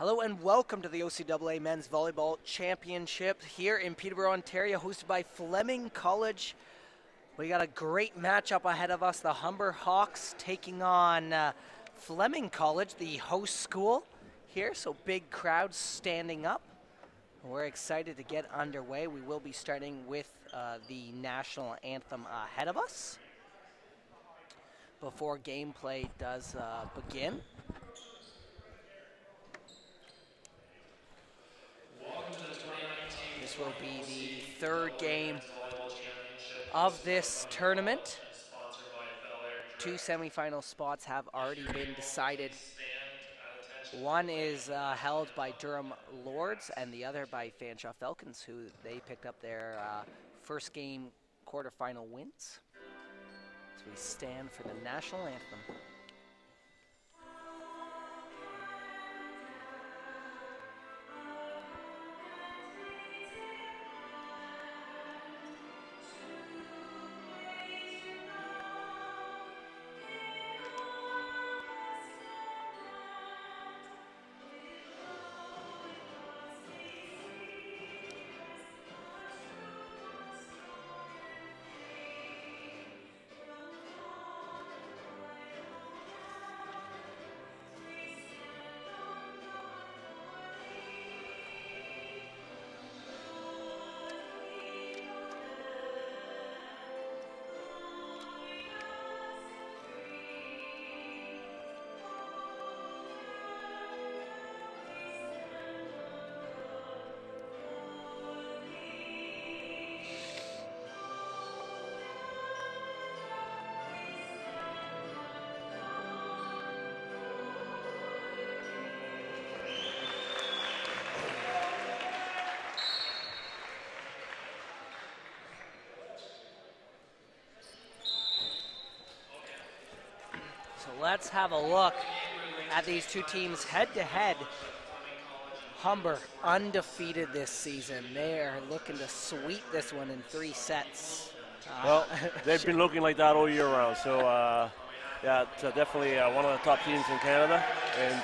Hello and welcome to the OCAA Men's Volleyball Championship here in Peterborough, Ontario, hosted by Fleming College. We got a great matchup ahead of us. The Humber Hawks taking on Fleming College, the host school here. So big crowds standing up. We're excited to get underway. We will be starting with the National Anthem ahead of us before gameplay does begin. This will be the third game of this tournament. Two semifinal spots have already been decided. One is held by Durham Lords and the other by Fanshawe Falcons, who they picked up their first game quarterfinal wins. So we stand for the National Anthem. So let's have a look at these two teams head-to-head. Humber undefeated this season. They are looking to sweep this one in 3 sets. Well, they've been looking like that all year round. So, yeah, it's definitely one of the top teams in Canada. And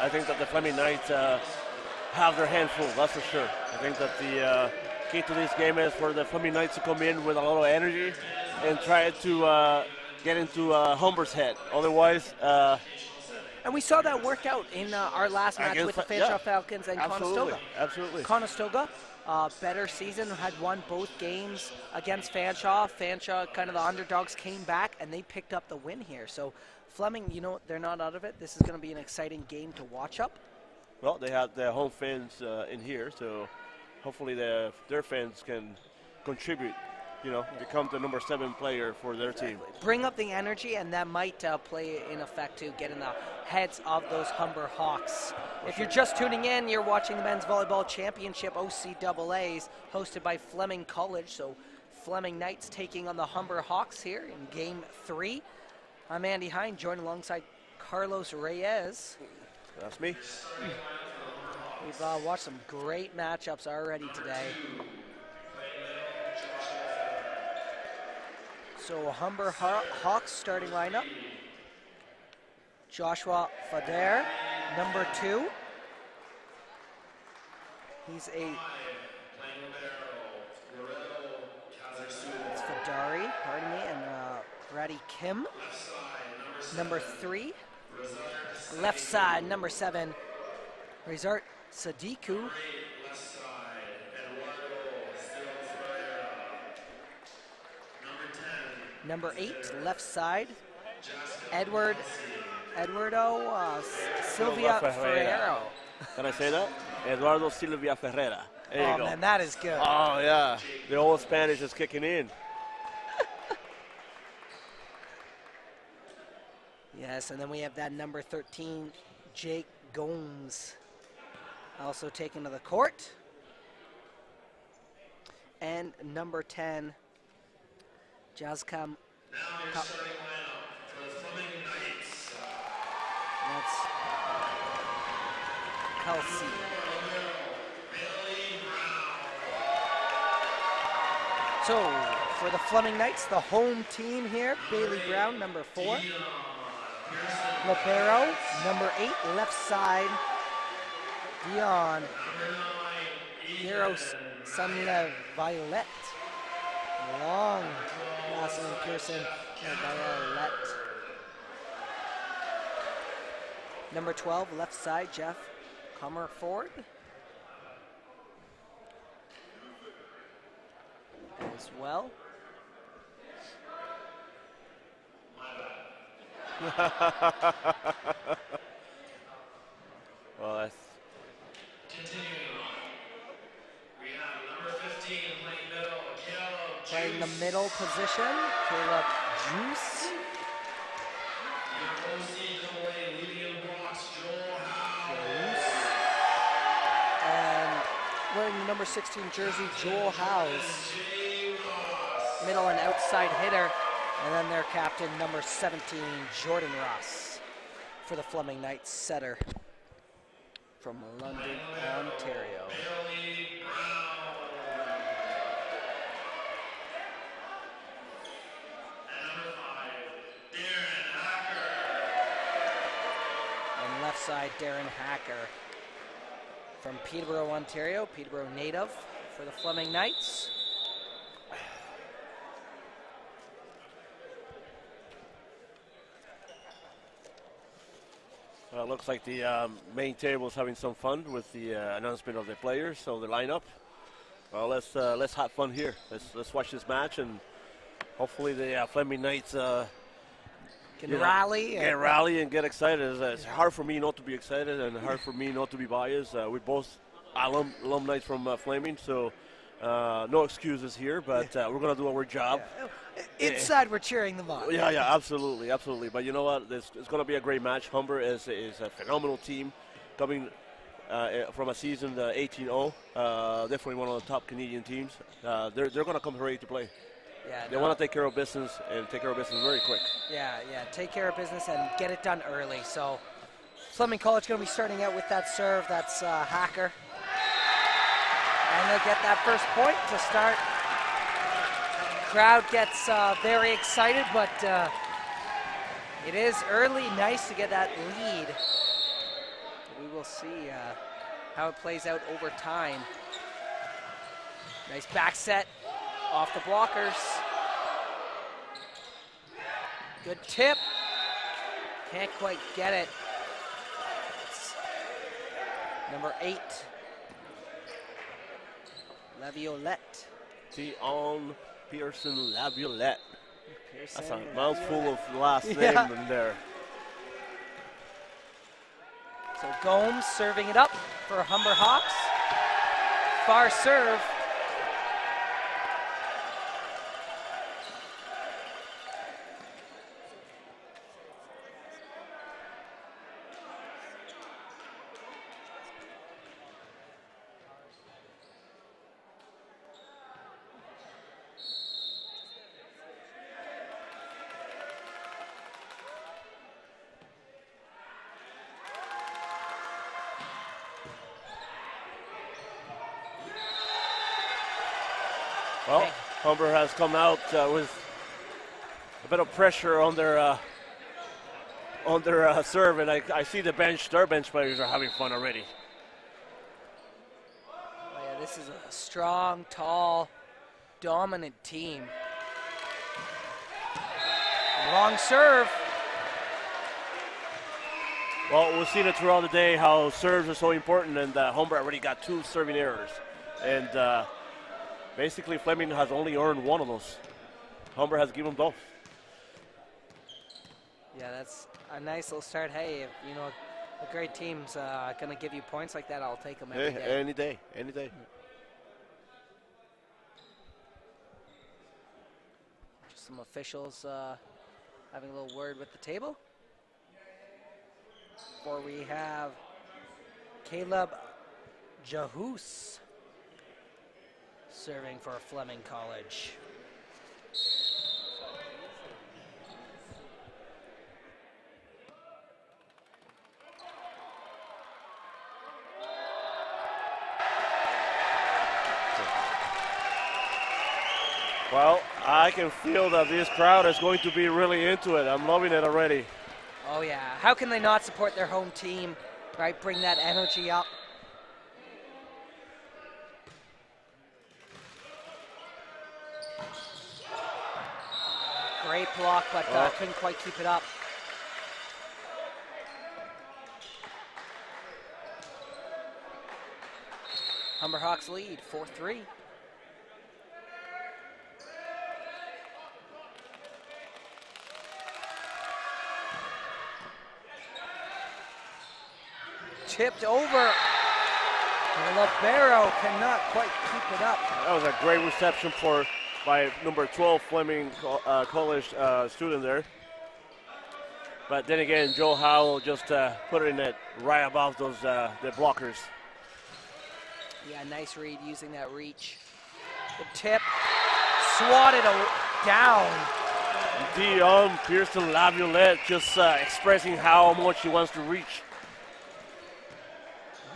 I think that the Fleming Knights have their hand full, that's for sure. I think that the key to this game is for the Fleming Knights to come in with a lot of energy and try to get into Humber's head. Otherwise, and we saw that work out in our last match with the Fanshawe Falcons and Conestoga. Absolutely. Conestoga, better season, had won both games against Fanshawe. Fanshawe, kind of the underdogs, came back and they picked up the win here. So Fleming, you know, they're not out of it. This is going to be an exciting game to watch up. Well, they have their home fans in here, so hopefully their fans can contribute. You know, become the number 7 player for their team. Bring up the energy, and that might play in effect to get in the heads of those Humber Hawks. If you're just tuning in, you're watching the Men's Volleyball Championship OCAAs, hosted by Fleming College. So Fleming Knights taking on the Humber Hawks here in Game 3. I'm Andy Hine, joined alongside Carlos Reyes. That's me. We've watched some great matchups already today. So Humber Hawks starting lineup. Joshua Federer, number 2. He's it's Fedari, pardon me, and Brady Kim, number 3. Left side, number 7, Rezart Sadiku. Number 8, left side, Eduardo Silvia Ferreiro. Can I say that? Eduardo Silvia Ferreira. There you go. Man, that is good. Oh, yeah. The old Spanish is kicking in. Yes, and then we have that number 13, Jake Gomes, also taken to the court. And number 10, Jazkam. Now starting lineup for the Fleming Knights. That's Kelsey. So for the Fleming Knights, the home team here, Bailey Brown, number 4. Libero, number 8, left side. Dion. Heroes Sunlev Violet. Long passing Pearson and Violet. Number 12, left side, Jeff Comerford. As well. Well, that's Continuing on. We have number 15 playing middle, Caleb Playing the Juice. middle position, Caleb Juice. Your OCAA leading blocks, Joel Howe. And wearing the number 16 jersey, Joel Howes. Middle and outside hitter. And then their captain, number 17, Jordan Ross, for the Fleming Knights setter from London, Ontario. Bailey Brown. And number 5, Darren Hacker. And left side, Darren Hacker from Peterborough, Ontario, Peterborough native for the Fleming Knights. looks like the main table is having some fun with the announcement of the players, so the lineup. Well, let's have fun here. Let's watch this match, and hopefully the Fleming Knights Can rally. rally and get excited. It's hard for me not to be excited, and hard for me not to be biased. We're both alumni from Fleming, so no excuses here. But we're gonna do our job. Inside, we're cheering them on. Yeah, absolutely. But you know what? It's going to be a great match. Humber is a phenomenal team coming from a season 18-0. Definitely one of the top Canadian teams. They're going to come ready to play. Yeah, They want to take care of business and take care of business very quick. Yeah, take care of business and get it done early. So Fleming College going to be starting out with that serve. That's Hacker. And they'll get that first point to start. Crowd gets very excited, but it is early. Nice to get that lead. We will see how it plays out over time. Nice back set off the blockers. Good tip. Can't quite get it. It's number 8. Laviolette. Dion Pearson Laviolette. Pearson That's a mouthful of last name Yeah. in there. So Gomes serving it up for Humber Hawks. Far serve. Well, Humber has come out with a bit of pressure on their serve, and I see their bench players are having fun already. Oh yeah, this is a strong, tall, dominant team. Long serve. Well, we've seen it throughout the day how serves are so important, and Humber already got 2 serving errors. And basically, Fleming has only earned one of those. Humber has given both. Yeah, that's a nice little start. Hey, if you know a great team's going to give you points like that, I'll take them every day. Any day. Just some officials having a little word with the table. Before we have Caleb Jahus serving for Fleming College. Well, I can feel that this crowd is going to be really into it. I'm loving it already. Oh yeah, how can they not support their home team, right? Bring that energy up. Great block, but couldn't quite keep it up. Humber Hawks lead 4-3. Tipped over. And Libero cannot quite keep it up. That was a great reception by number 12 Fleming college student there. But then again, Joe Howell just put it in it right above those the blockers. Yeah, nice read using that reach. The tip, swatted down. Dion Pearson Laviolette just expressing how much he wants to reach.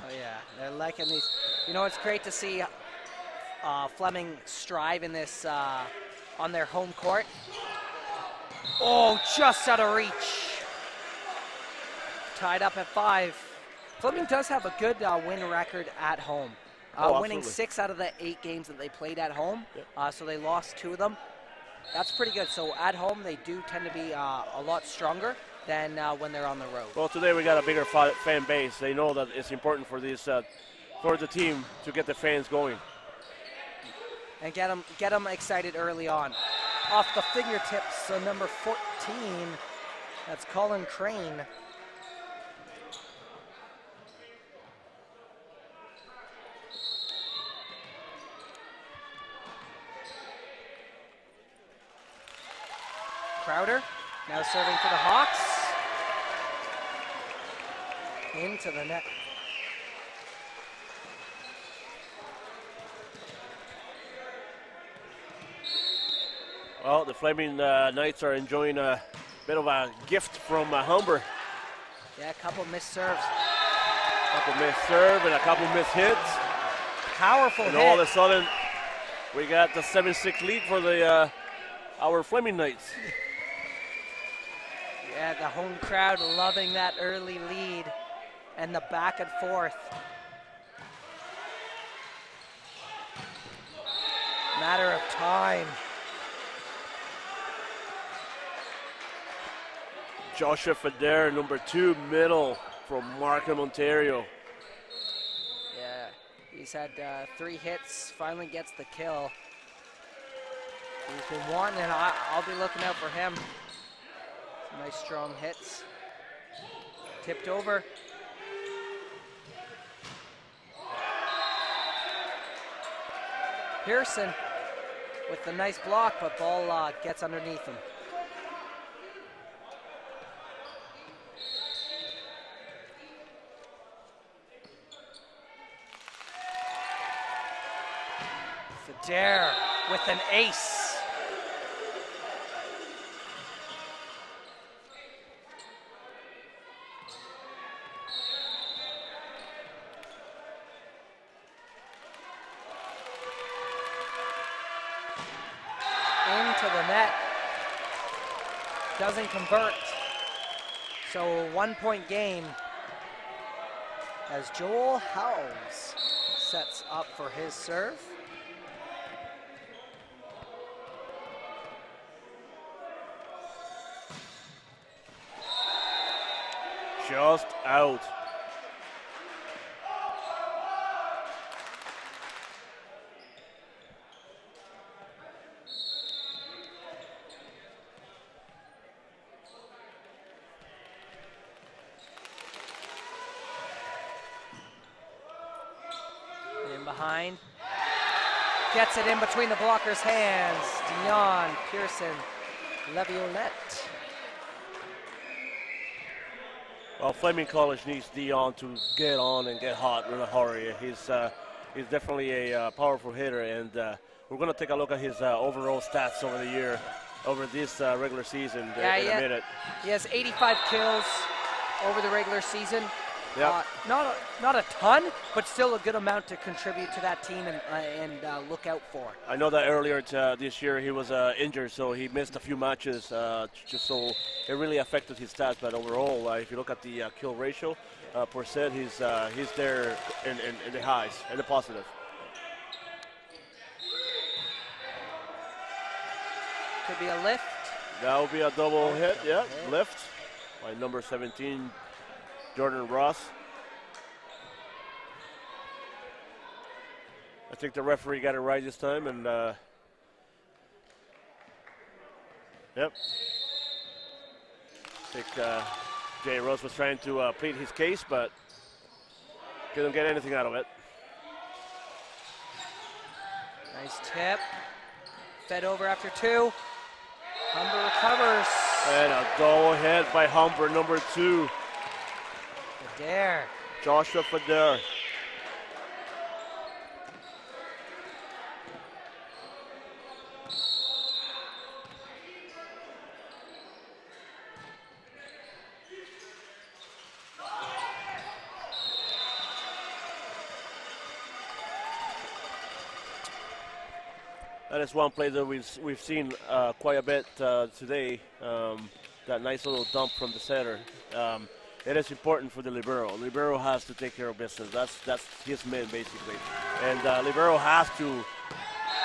Oh yeah, they're liking these. You know, it's great to see Fleming strive in this on their home court. Oh, just out of reach. Tied up at 5. Fleming does have a good win record at home. Winning 6 out of the 8 games that they played at home. Yep. So they lost 2 of them. That's pretty good. So at home, they do tend to be a lot stronger than when they're on the road. Well, today we got a bigger fan base. They know that it's important for this for the team to get the fans going. And get them excited early on. Off the fingertips, so number 14, that's Colin Crane. Crowder now serving for the Hawks. Into the net. Well, the Fleming Knights are enjoying a bit of a gift from Humber. Yeah, a couple missed serves. A couple missed serve and a couple missed hits. Powerful and hit. All of a sudden, we got the 7-6 lead for the our Fleming Knights. Yeah, the home crowd loving that early lead and the back and forth. Matter of time. Joshua Federer, number 2 middle from Markham, Ontario. Yeah, he's had 3 hits, finally gets the kill. He's been wanting, and I'll be looking out for him. Some nice strong hits. Tipped over. Pearson with the nice block, but ball gets underneath him. Federer with an ace. Into the net. Doesn't convert. So a 1-point game as Joel Howells sets up for his serve. Just out. In behind. Gets it in between the blocker's hands. Dion Pearson Laviolette. Well, Fleming College needs Dion to get on and get hot in a hurry. He's definitely a powerful hitter, and we're going to take a look at his overall stats over the year, over this regular season in a minute. He has 85 kills over the regular season. Yep. Not a ton, but still a good amount to contribute to that team and look out for. I know that earlier this year he was injured, so he missed a few matches, just so it really affected his stats. But overall, if you look at the kill ratio per set, he's there in the highs and the positive. Could be a lift. That will be a double hit, yeah, lift by number 17, Jordan Ross. I think the referee got it right this time, and yep. I think Jay Rose was trying to plead his case, but couldn't get anything out of it. Nice tip. Fed over after 2. Humber recovers. And a double hit by Humber, number 2. Federer. Joshua Federer. That is one play that we've seen quite a bit today. That nice little dump from the setter. It is important for the libero. Libero has to take care of business. That's his man basically, and libero has to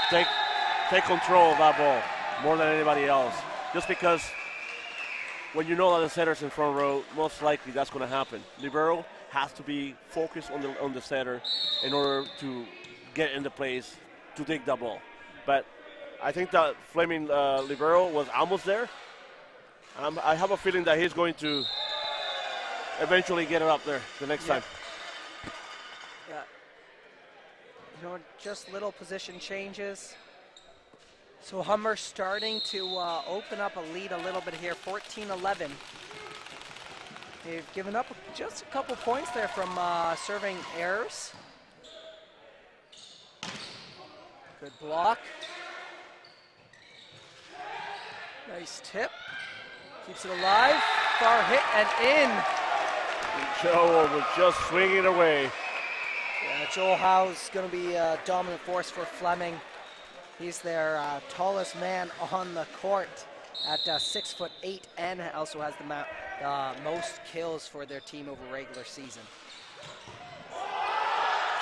take control of that ball more than anybody else. Just because when you know that the setter's in front row, most likely that's going to happen. Libero has to be focused on the setter in order to get into place to take that ball. But I think that Fleming libero was almost there. I have a feeling that he's going to eventually get it up there the next time. Yeah. You know, just little position changes. So Humber starting to open up a lead a little bit here, 14-11. They've given up just a couple points there from serving errors. Good block. Nice tip. Keeps it alive. Far hit and in. And Joel was just swinging away. Yeah, Joel Howe's going to be a dominant force for Fleming. He's their tallest man on the court at 6'8", and also has the most kills for their team over regular season.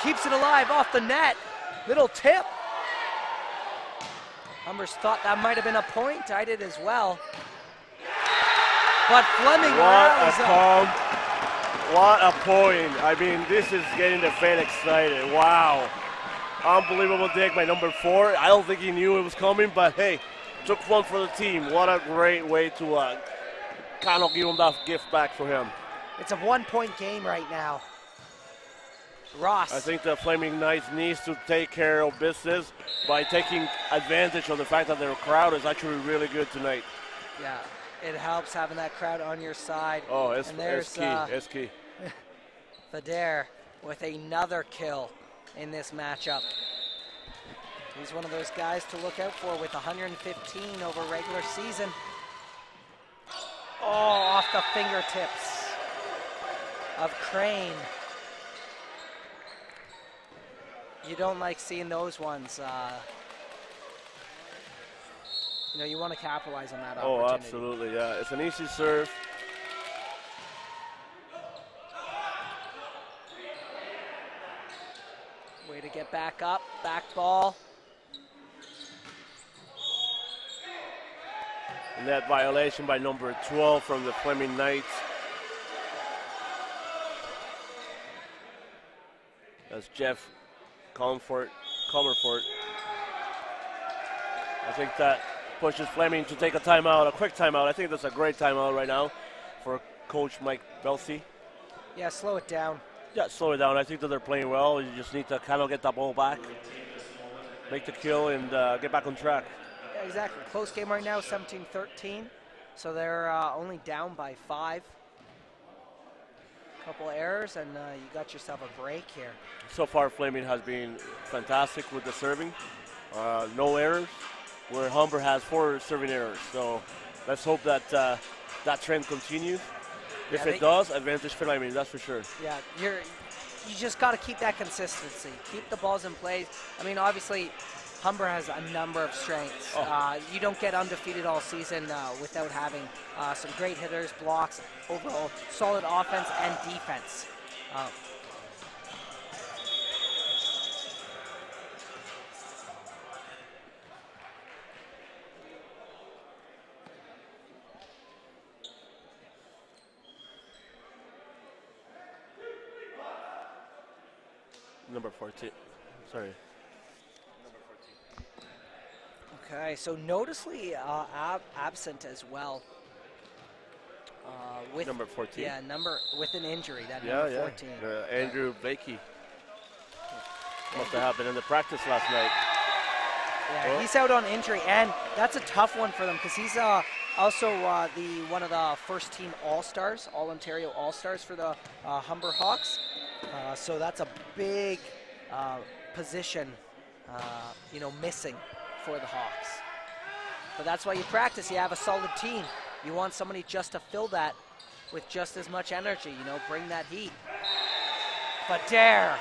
Keeps it alive off the net. Little tip. Humbers thought that might have been a point. I did as well. But Fleming rallies up. What a point. I mean, this is getting the fan excited. Wow. Unbelievable dig by number 4. I don't think he knew it was coming, but hey, took one for the team. What a great way to kind of give him that gift back for him. It's a 1-point game right now. Ross. I think the Flaming Knights needs to take care of business by taking advantage of the fact that their crowd is actually really good tonight. Yeah, it helps having that crowd on your side. Oh, it's key. It's key. Federer with another kill in this matchup. He's one of those guys to look out for with 115 over regular season. Oh, off the fingertips of Crane. You don't like seeing those ones. You know, you want to capitalize on that opportunity. Oh, absolutely, yeah. It's an easy serve. Way to get back up, back ball. Net violation by number 12 from the Fleming Knights. That's Jeff Comerford. I think that pushes Fleming to take a timeout, a quick timeout. I think that's a great timeout right now for Coach Mike Belsey. Yeah, slow it down. Yeah, slow it down. I think that they're playing well. You just need to kind of get that ball back, make the kill, and get back on track. Yeah, exactly. Close game right now, 17-13. So they're only down by 5. Couple errors, and you got yourself a break here. So far, Fleming has been fantastic with the serving. No errors, where Humber has 4 serving errors. So let's hope that that trend continues. If it does, advantage Fleming, that's for sure. Yeah, you just got to keep that consistency. Keep the balls in play. I mean, obviously, Humber has a number of strengths. You don't get undefeated all season without having some great hitters, blocks, overall solid offense and defense. Number 14. Sorry. Okay, so noticeably absent as well. With Number 14. Yeah, with an injury. That number 14. Andrew Blakey. Must have happened in the practice last night. Yeah, he's out on injury, and that's a tough one for them because he's also one of the first team All-Stars, All-Ontario All-Stars for the Humber Hawks. So that's a big position, missing for the Hawks. But that's why you practice. You have a solid team. You want somebody just to fill that with just as much energy, bring that heat. But dare.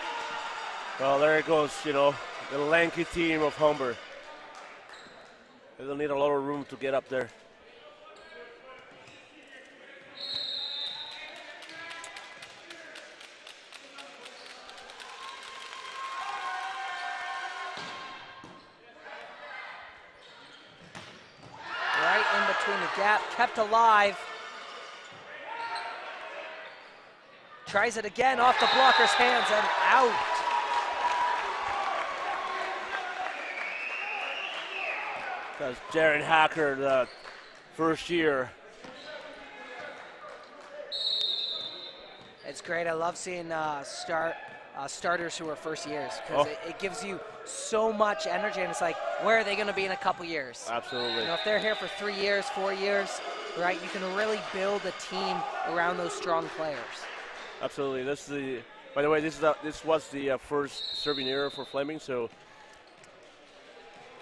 Well, there it goes, the lanky team of Humber. They'll need a lot of room to get up there. Right in between the gap, kept alive. Tries it again off the blocker's hands and out. That's Darren Hacker, the first year. It's great. I love seeing starters who are first years because it gives you so much energy, and it's like, where are they going to be in a couple years? Absolutely. If they're here for 3 years, 4 years, right, you can really build a team around those strong players. Absolutely. By the way, this was the first serving error for Fleming, so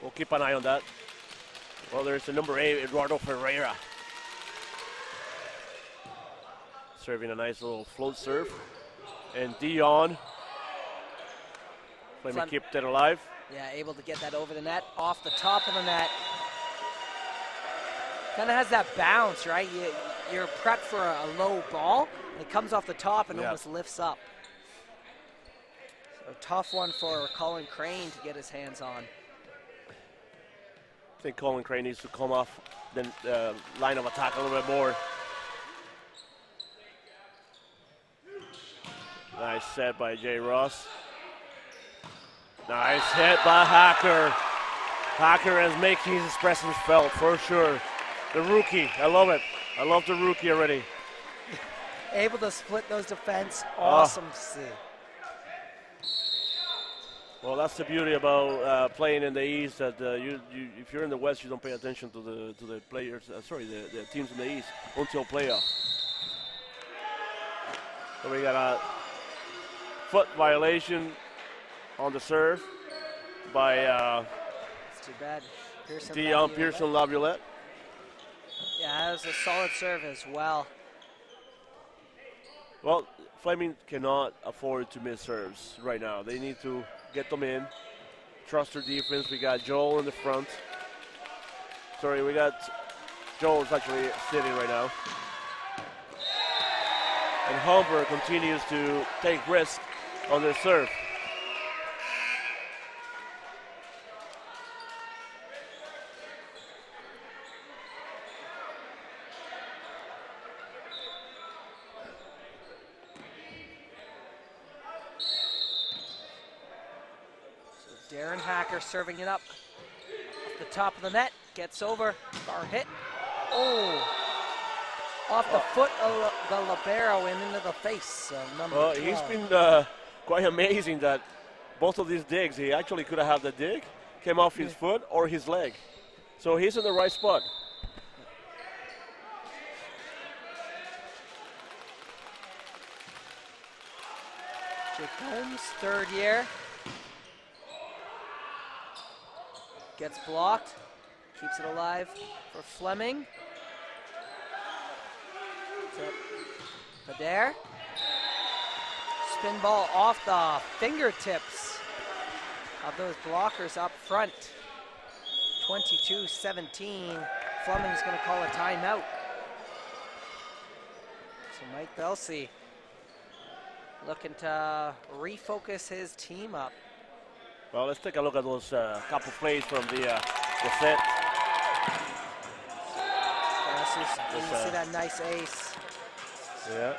we'll keep an eye on that. Well, there's the number 8, Eduardo Ferreira. Serving a nice little float serve. And Dion. Fleming kept it alive. Yeah, able to get that over the net, off the top of the net. Kind of has that bounce, right? You're prepped for a low ball. It comes off the top and almost lifts up. So tough one for Colin Crane to get his hands on. I think Colin Crane needs to come off the line of attack a little bit more. Nice set by Jay Ross. Nice hit by Hacker. Hacker is making his presence felt for sure. The rookie, I love it. I love the rookie already. Able to split those defense, awesome to see. Well, that's the beauty about playing in the East. That if you're in the West, you don't pay attention to the players. The teams in the East until playoff. So we got a foot violation on the serve by it's too bad. Dion Pearson Laviolette. Yeah, that was a solid serve as well. Well, Fleming cannot afford to miss serves right now. They need to get them in. Trust their defense. We got Joel in the front. Sorry, we got Joel's actually sitting right now. And Humber continues to take risks on their serve. Darren Hacker serving it up. Off the top of the net, gets over, far hit. Oh, off the foot of the libero and into the face. Well, he's been quite amazing that both of these digs, he actually could have had the dig, came off his foot or his leg. So he's in the right spot. Jake Holmes, third year. Gets blocked, keeps it alive for Fleming. Federer. Spin ball off the fingertips of those blockers up front. 22-17. Fleming's going to call a timeout. So Mike Belsey looking to refocus his team up. Well, let's take a look at those couple plays from the set. You see that nice ace. Yeah.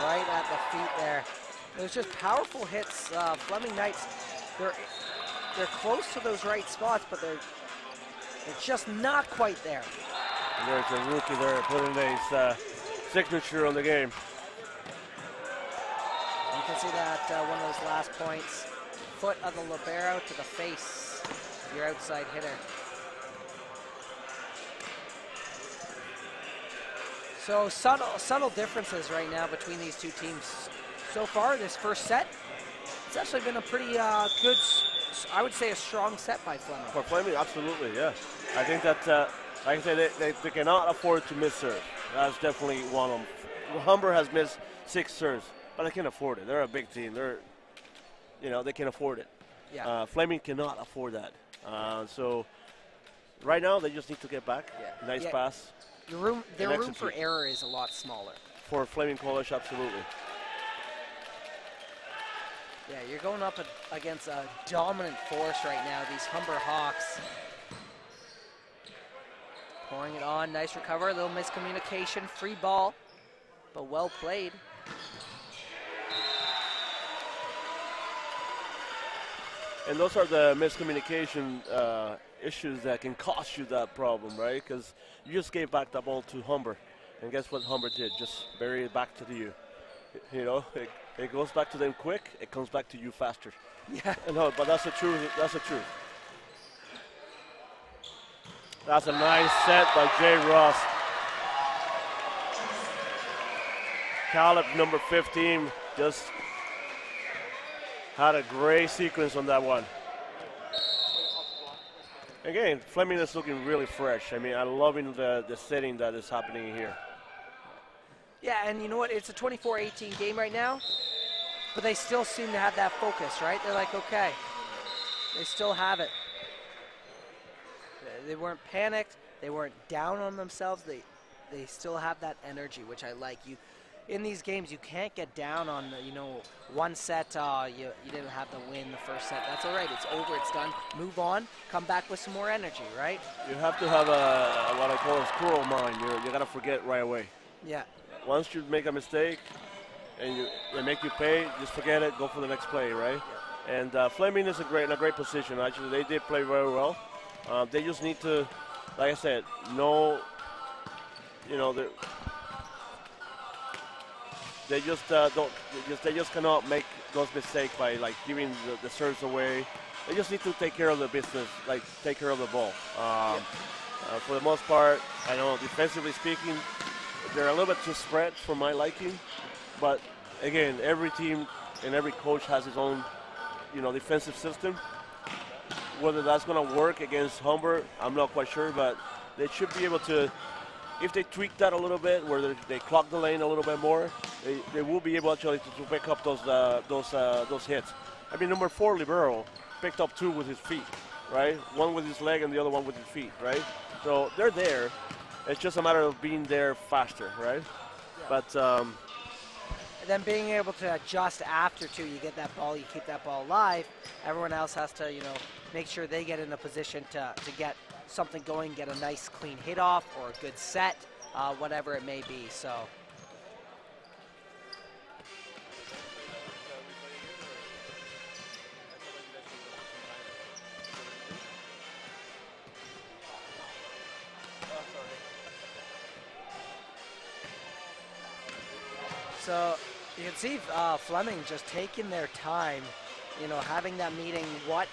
Right at the feet there. It was just powerful hits. Fleming Knights, they're close to those right spots, but they're just not quite there. And there's a rookie there putting his signature on the game. You can see that one of those last points, foot of the libero to the face, your outside hitter. So subtle differences right now between these two teams. So far, this first set, it's actually been a pretty good, I would say a strong set by Fleming. For Fleming, absolutely, yeah. I think that, like I said, they cannot afford to miss serve. That's definitely one of them. Humber has missed 6 serves, but they can afford it. They're a big team. They can afford it. Yeah. Fleming cannot afford that. So right now, they just need to get back. Yeah. Nice pass. Their room for error is a lot smaller. For Fleming College, absolutely. Yeah, you're going up against a dominant force right now, these Humber Hawks. Pouring it on, nice recover, a little miscommunication, free ball, but well played. And those are the miscommunication issues that can cost you that problem, right? Because you just gave back the ball to Humber, and guess what Humber did? Just bury it back to you. It goes back to them quick. It comes back to you faster. Yeah. No, but that's the truth. That's the truth. That's a nice set by Jay Ross. Caleb, number 15, just had a great sequence on that one. Again, Fleming is looking really fresh. I mean, I'm loving the setting that is happening here. Yeah, and you know what? It's a 24-18 game right now, but they still seem to have that focus, right? They're like, okay, they still have it. They weren't panicked. They weren't down on themselves. They still have that energy, which I like. In these games, you can't get down on, one set, you didn't have the win the first set. That's all right. It's over. It's done. Move on. Come back with some more energy, right? You have to have what I call a squirrel mind. You got to forget right away. Yeah. Once you make a mistake and they make you pay, just forget it, go for the next play, right? Yeah. And Fleming is in a great position. Actually, they did play very well. They just need to, like I said, they just cannot make those mistakes by giving the serves away. They just need to take care of the business, take care of the ball. For the most part, I know defensively speaking, they're a little bit too spread for my liking, but again, every team and every coach has his own, defensive system. Whether that's going to work against Humber, I'm not quite sure, but they should be able to, if they tweak that a little bit, where they clock the lane a little bit more, they will be able actually to pick up those hits. I mean, number 4 libero picked up 2 with his feet, right? One with his leg and the other one with his feet, right? So they're there. It's just a matter of being there faster, right? Yeah. But and then being able to adjust after too. You get that ball, you keep that ball alive. Everyone else has to, make sure they get in a position to get something going, get a nice clean hit off or a good set, whatever it may be. So. So you can see Fleming just taking their time, having that meeting. What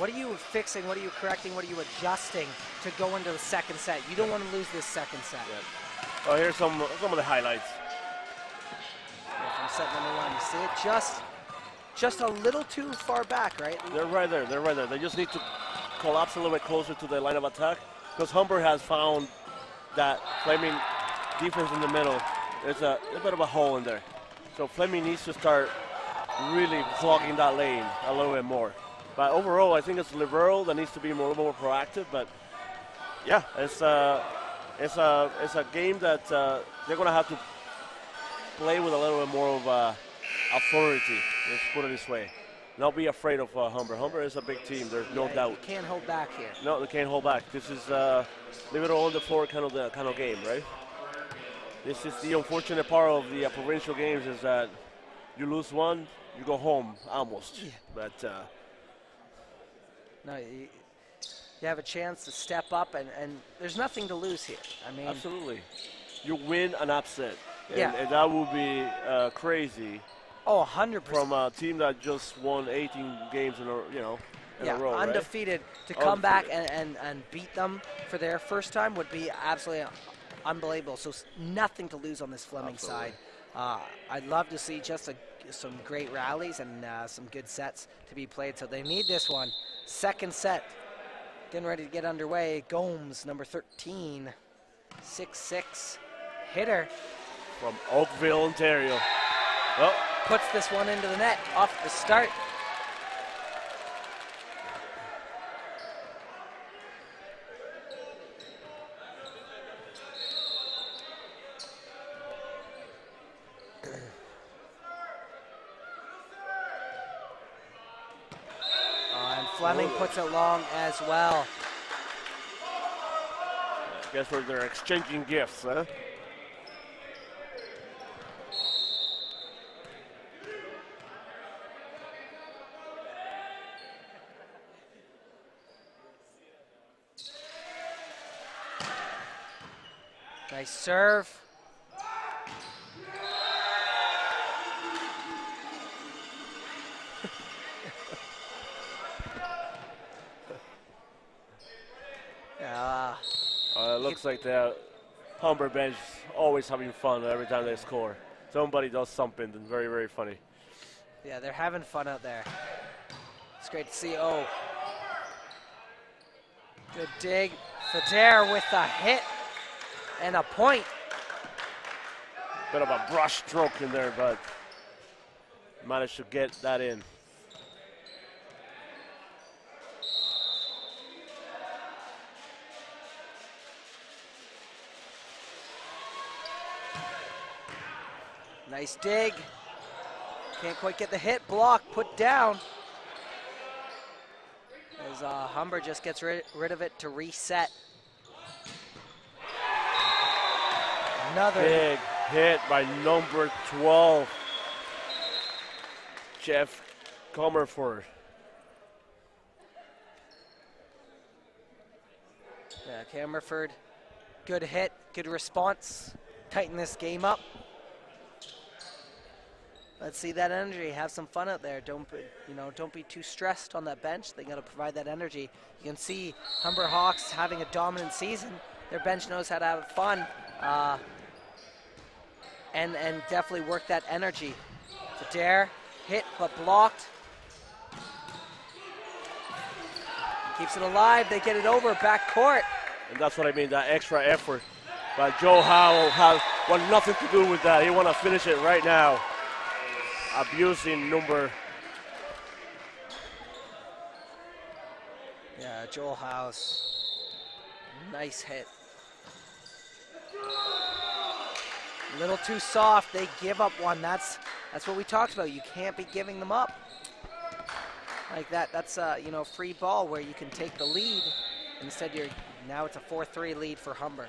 are you fixing? What are you correcting? What are you adjusting to go into the second set? You don't want to lose this second set. Yeah. Oh, here's some of the highlights. From set number 1, you see it just a little too far back, right? They're right there. They're right there. They just need to collapse a little bit closer to the line of attack because Humber has found that Fleming defense in the middle. There's a bit of a hole in there. So Fleming needs to start really clogging that lane a little bit more. But overall, I think it's libero that needs to be a little more proactive. But yeah, it's a game that they're going to have to play with a little bit more of authority. Let's put it this way. Not be afraid of Humber. Humber is a big team. There's no doubt. You can't hold back here. No, they can't hold back. This is leave it all on the floor kind of game, right? This is the unfortunate part of the provincial games is that You lose one, you go home almost. Yeah. But No, you have a chance to step up, and there's nothing to lose here. I mean, absolutely, you win an upset. Yeah. And that would be crazy oh, 100%. from a team that just won 18 games in a yeah, row, right? undefeated. To come back and beat them for their first time would be absolutely unbelievable. So nothing to lose on this Fleming Absolutely. side. I'd love to see just some great rallies and some good sets to be played. So they need this one. Second set, getting ready to get underway. Gomes, number 13, 6'6", hitter. From Oakville, Ontario. Oh, Puts this one into the net off the start. And Fleming puts it long as well. I guess where they're exchanging gifts, huh? Nice serve. It looks like the Humber bench is always having fun every time they score. Somebody does something and very, very funny. Yeah, they're having fun out there. It's great to see. Oh, good dig. Federer with a hit and a point. Bit of a brush stroke in there, but managed to get that in. Nice dig. Can't quite get the hit. Block, put down. As Humber just gets rid of it to reset. Another big hit by number 12, Jeff Comerford. Yeah, Comerford, good hit, good response. Tighten this game up. Let's see that energy. Have some fun out there. Don't be too stressed on that bench. They got to provide that energy. You can see Humber Hawks having a dominant season. Their bench knows how to have fun, and definitely work that energy. Federer hit but blocked. Keeps it alive. They get it over back court. And that's what I mean. That extra effort. But Joe Howell has nothing to do with that. He want to finish it right now. Abusing number. Yeah, Joel House. Nice hit. A little too soft. They give up one. That's what we talked about. You can't be giving them up like that. That's free ball where you can take the lead. Instead, now it's a 4-3 lead for Humber.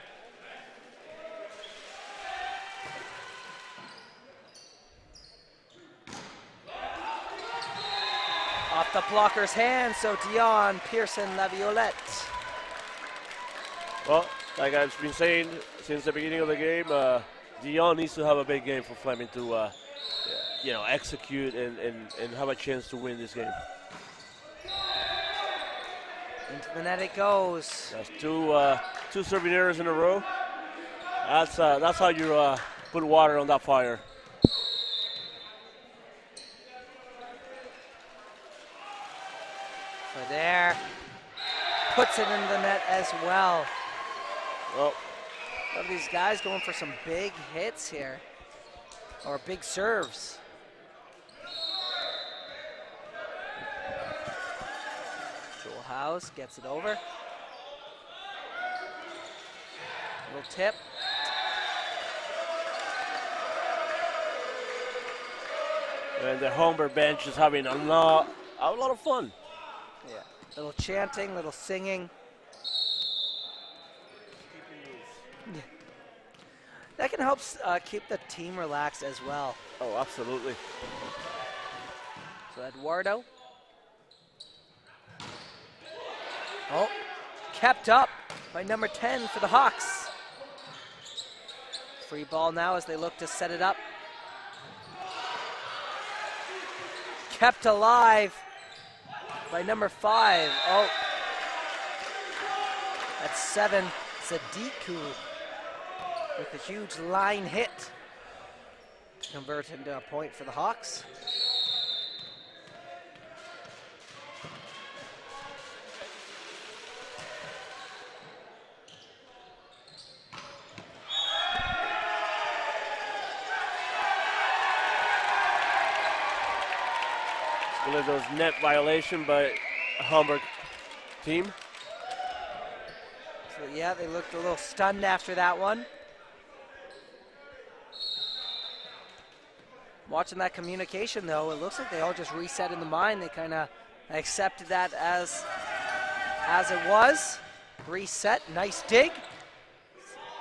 Off the blocker's hand, so Dion Pearson Laviolette. Well, like I've been saying since the beginning of the game, Dion needs to have a big game for Fleming to, execute and have a chance to win this game. Into the net it goes. That's two serving errors in a row. That's how you put water on that fire. There, puts it in the net as well. Well, Love these guys going for some big hits here, or big serves. Joel House gets it over. Little tip. And the Humber bench is having a lot of fun. Yeah, little chanting, little singing. That can help keep the team relaxed as well. Oh, absolutely. So Eduardo. Oh, kept up by number 10 for the Hawks. Free ball now as they look to set it up. Kept alive by number 5. Oh, that's 7, Sadiku, with a huge line hit to convert into a point for the Hawks. Well, there was net violation by Humber team. So yeah, they looked a little stunned after that one. Watching that communication though, it looks like they all just reset in the mind. They kind of accepted that as it was. Reset, nice dig.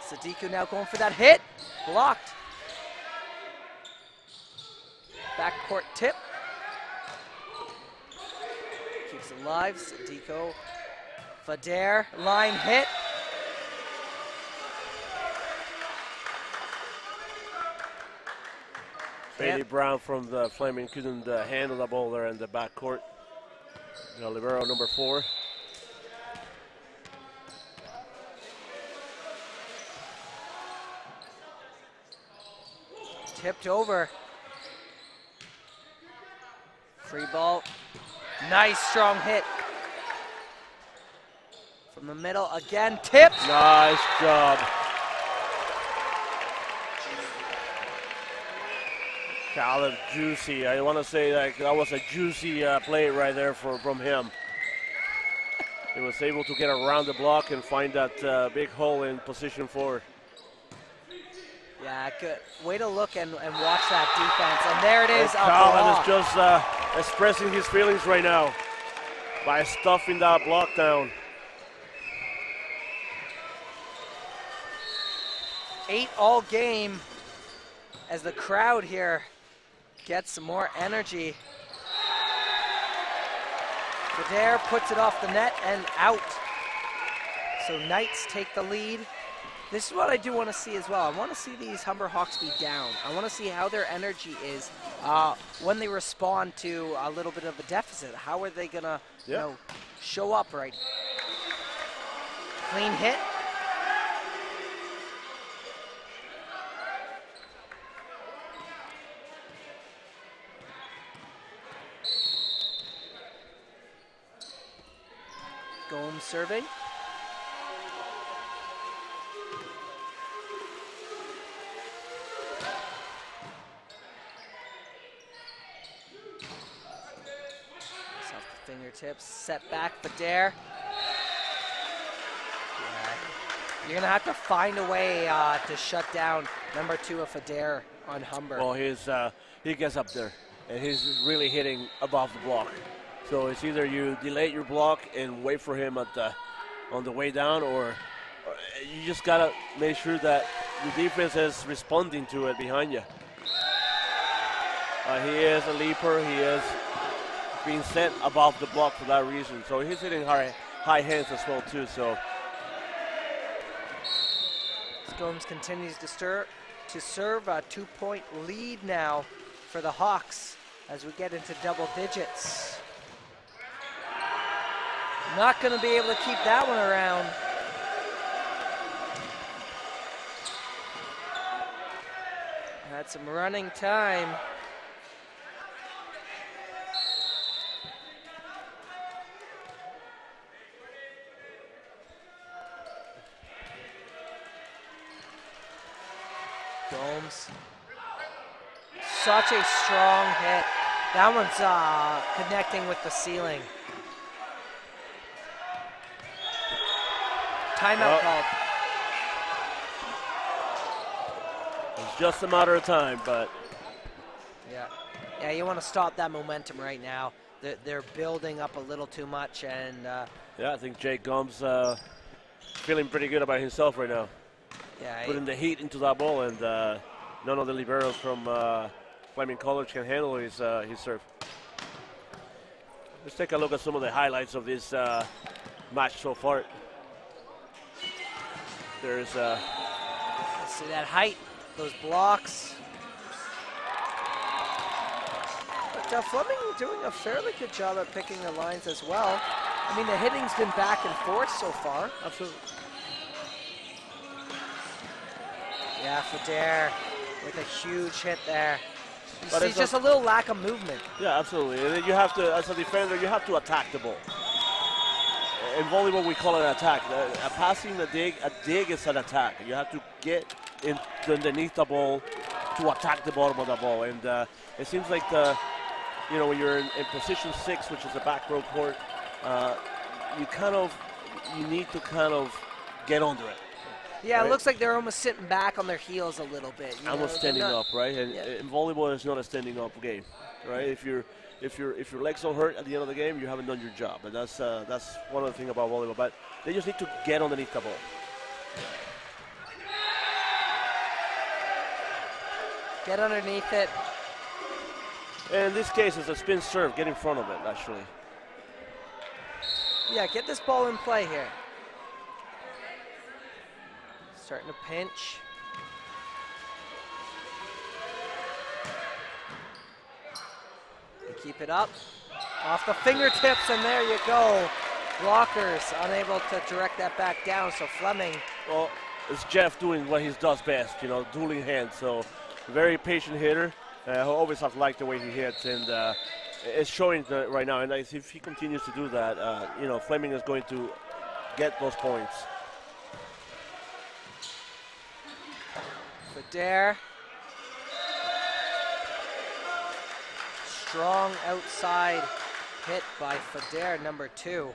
Sadiku now going for that hit, blocked. Backcourt tip. Keeps it alive, Sadiku. Federer, line hit. Bailey Brown from the Fleming couldn't handle the ball there in the backcourt. The libero number 4. Tipped over. Free ball. Nice strong hit. From the middle again, tipped. Nice job. Caleb Juicy. I want to say that was a juicy play right there from him. He was able to get around the block and find that big hole in position 4. Yeah, good. Way to look and watch that defense. And there it is. Colin is just expressing his feelings right now by stuffing that block down. 8 all game as the crowd here gets some more energy. Federer puts it off the net and out. So Knights take the lead. This is what I do want to see as well. I want to see these Humber Hawks be down. I want to see how their energy is when they respond to a little bit of a deficit. How are they going to show up right? Clean hit. Gomes serving. Fingertips, set back, Federer. You're going to have to find a way to shut down number 2 of Federer on Humber. Well, he gets up there, and he's really hitting above the block. So it's either you delay your block and wait for him on the way down, or you just got to make sure that the defense is responding to it behind you. He is a leaper. He is being set above the block for that reason. So he's hitting high hands as well too. So Gomes continues to serve a 2-point lead now for the Hawks as we get into double digits. Not going to be able to keep that one around. Had some running time. Gomes. Such a strong hit. That one's connecting with the ceiling. Timeout called. It's just a matter of time, but yeah, you want to stop that momentum right now. They're building up a little too much, and I think Jake Gomes feeling pretty good about himself right now. Yeah, putting the heat into that ball, and none of the liberos from Fleming College can handle his serve. Let's take a look at some of the highlights of this match so far. There's see that height, those blocks. But Fleming doing a fairly good job at picking the lines as well. I mean, the hitting's been back and forth so far. absolutely. Yeah, Federer with a huge hit there. You But see it's just a little lack of movement. Yeah, absolutely. And then you have to, as a defender, you have to attack the ball. In volleyball, we call it an attack. A passing, a dig is an attack. You have to get in underneath the ball to attack the bottom of the ball. And it seems like when you're in position 6, which is the back row court, you need to kind of get under it. Yeah, right? It looks like they're almost sitting back on their heels a little bit. Almost standing up, right? And Yeah. in volleyball, it's not a standing up game, right? If your legs don't hurt at the end of the game, you haven't done your job, and that's one of the things about volleyball. But they just need to get underneath the ball. Get underneath it. And in this case, it's a spin serve. Get in front of it, actually. Yeah, get this ball in play here. Starting to pinch. And keep it up. Off the fingertips, and there you go. Blockers unable to direct that back down, so Fleming. Well, it's Jeff doing what he does best, dueling hands. So, very patient hitter. I always have liked the way he hits, and it's showing right now. And if he continues to do that, Fleming is going to get those points. Federer. Strong outside hit by Federer, number 2.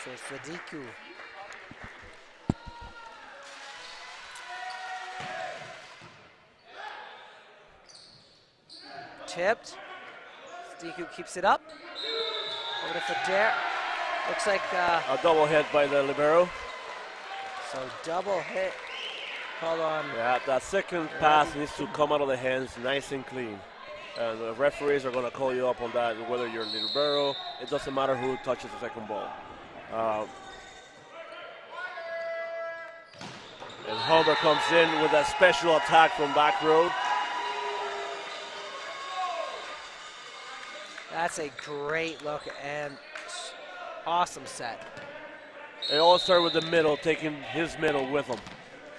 So Fadiku. Tipped. Fadiku keeps it up. Over to Federer. Looks like A double hit by the libero. so double hit. Hold on. Yeah, that second pass needs to come out of the hands nice and clean. And the referees are going to call you up on that, whether you're libero. It doesn't matter who touches the second ball. And Humber comes in with a special attack from back row. That's a great look and awesome set. It all started with the middle, taking his middle with him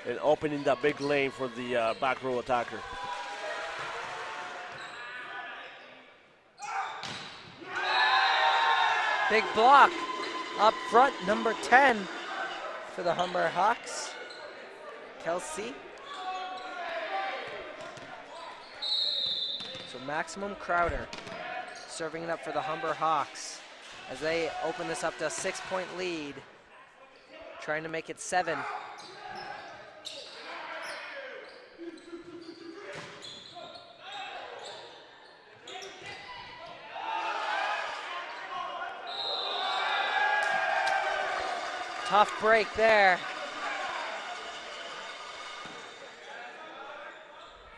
and opening that big lane for the back row attacker. Big block up front, number 10 for the Humber Hawks. Kelsey. So Maximum Crowder serving it up for the Humber Hawks as they open this up to a 6-point lead, trying to make it 7. Tough break there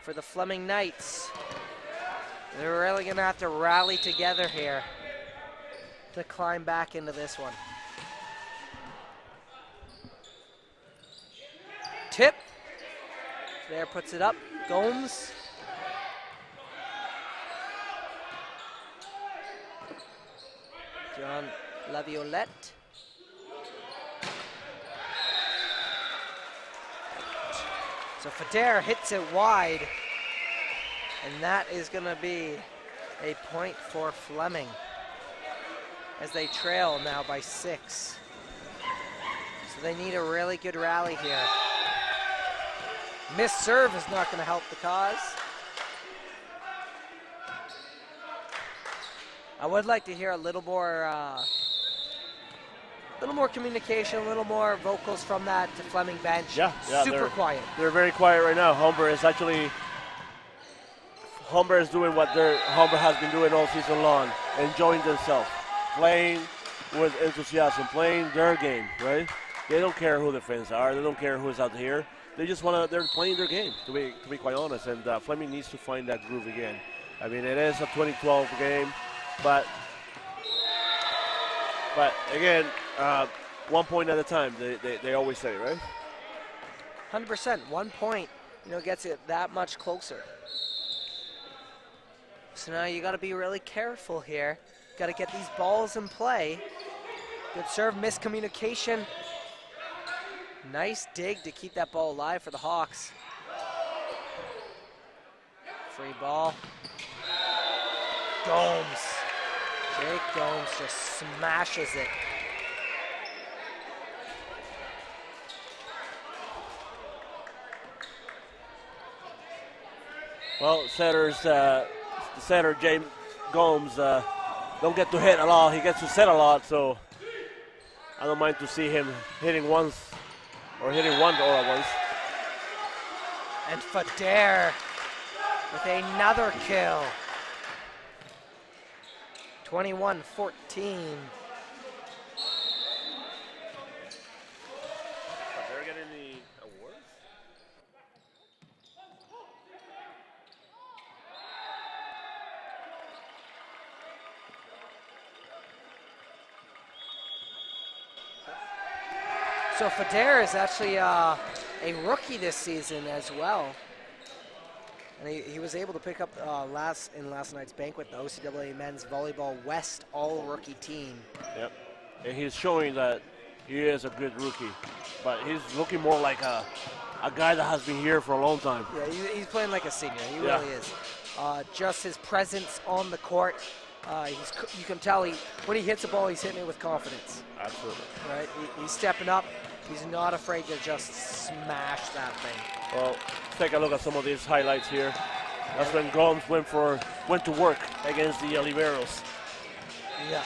for the Fleming Knights. They're really going to have to rally together here to climb back into this one. Tip. There puts it up. Gomes. John Laviolette. So Federer hits it wide, and that is going to be a point for Fleming as they trail now by 6. So they need a really good rally here. Missed serve is not going to help the cause. I would like to hear a little more communication, a little more vocals from that Fleming bench. Yeah, Super quiet. They're very quiet right now. Humber is actually Humber is doing what Humber has been doing all season long, enjoying themselves, playing with enthusiasm, playing their game, right? They don't care who the fans are. They don't care who's out here. They just they're playing their game, to be quite honest. And Fleming needs to find that groove again. I mean, it is a 2012 game, but again, 1 point at a time, they always say, right? 100%. 1 point, gets it that much closer. So now you got to be really careful here. Got to get these balls in play. Good serve, miscommunication. Nice dig to keep that ball alive for the Hawks. Free ball. Gomes. Jake Gomes just smashes it. Well, setter James Gomes don't get to hit a lot. He gets to set a lot, so I don't mind to see him hitting once or hitting one all at once. And Federer with another kill. 21-14. Federer getting the award? So Federer is actually a rookie this season as well. And he was able to pick up last night's banquet, the OCAA Men's Volleyball West All-Rookie Team. Yep. And he's showing that he is a good rookie. But he's looking more like a guy that has been here for a long time. Yeah, he's playing like a senior. He really is. Just his presence on the court, you can tell when he hits the ball, he's hitting it with confidence. Absolutely. Right? He's stepping up. He's not afraid to just smash that thing. Well, take a look at some of these highlights here. That's when Gomes went to work against the Liberos. Yeah.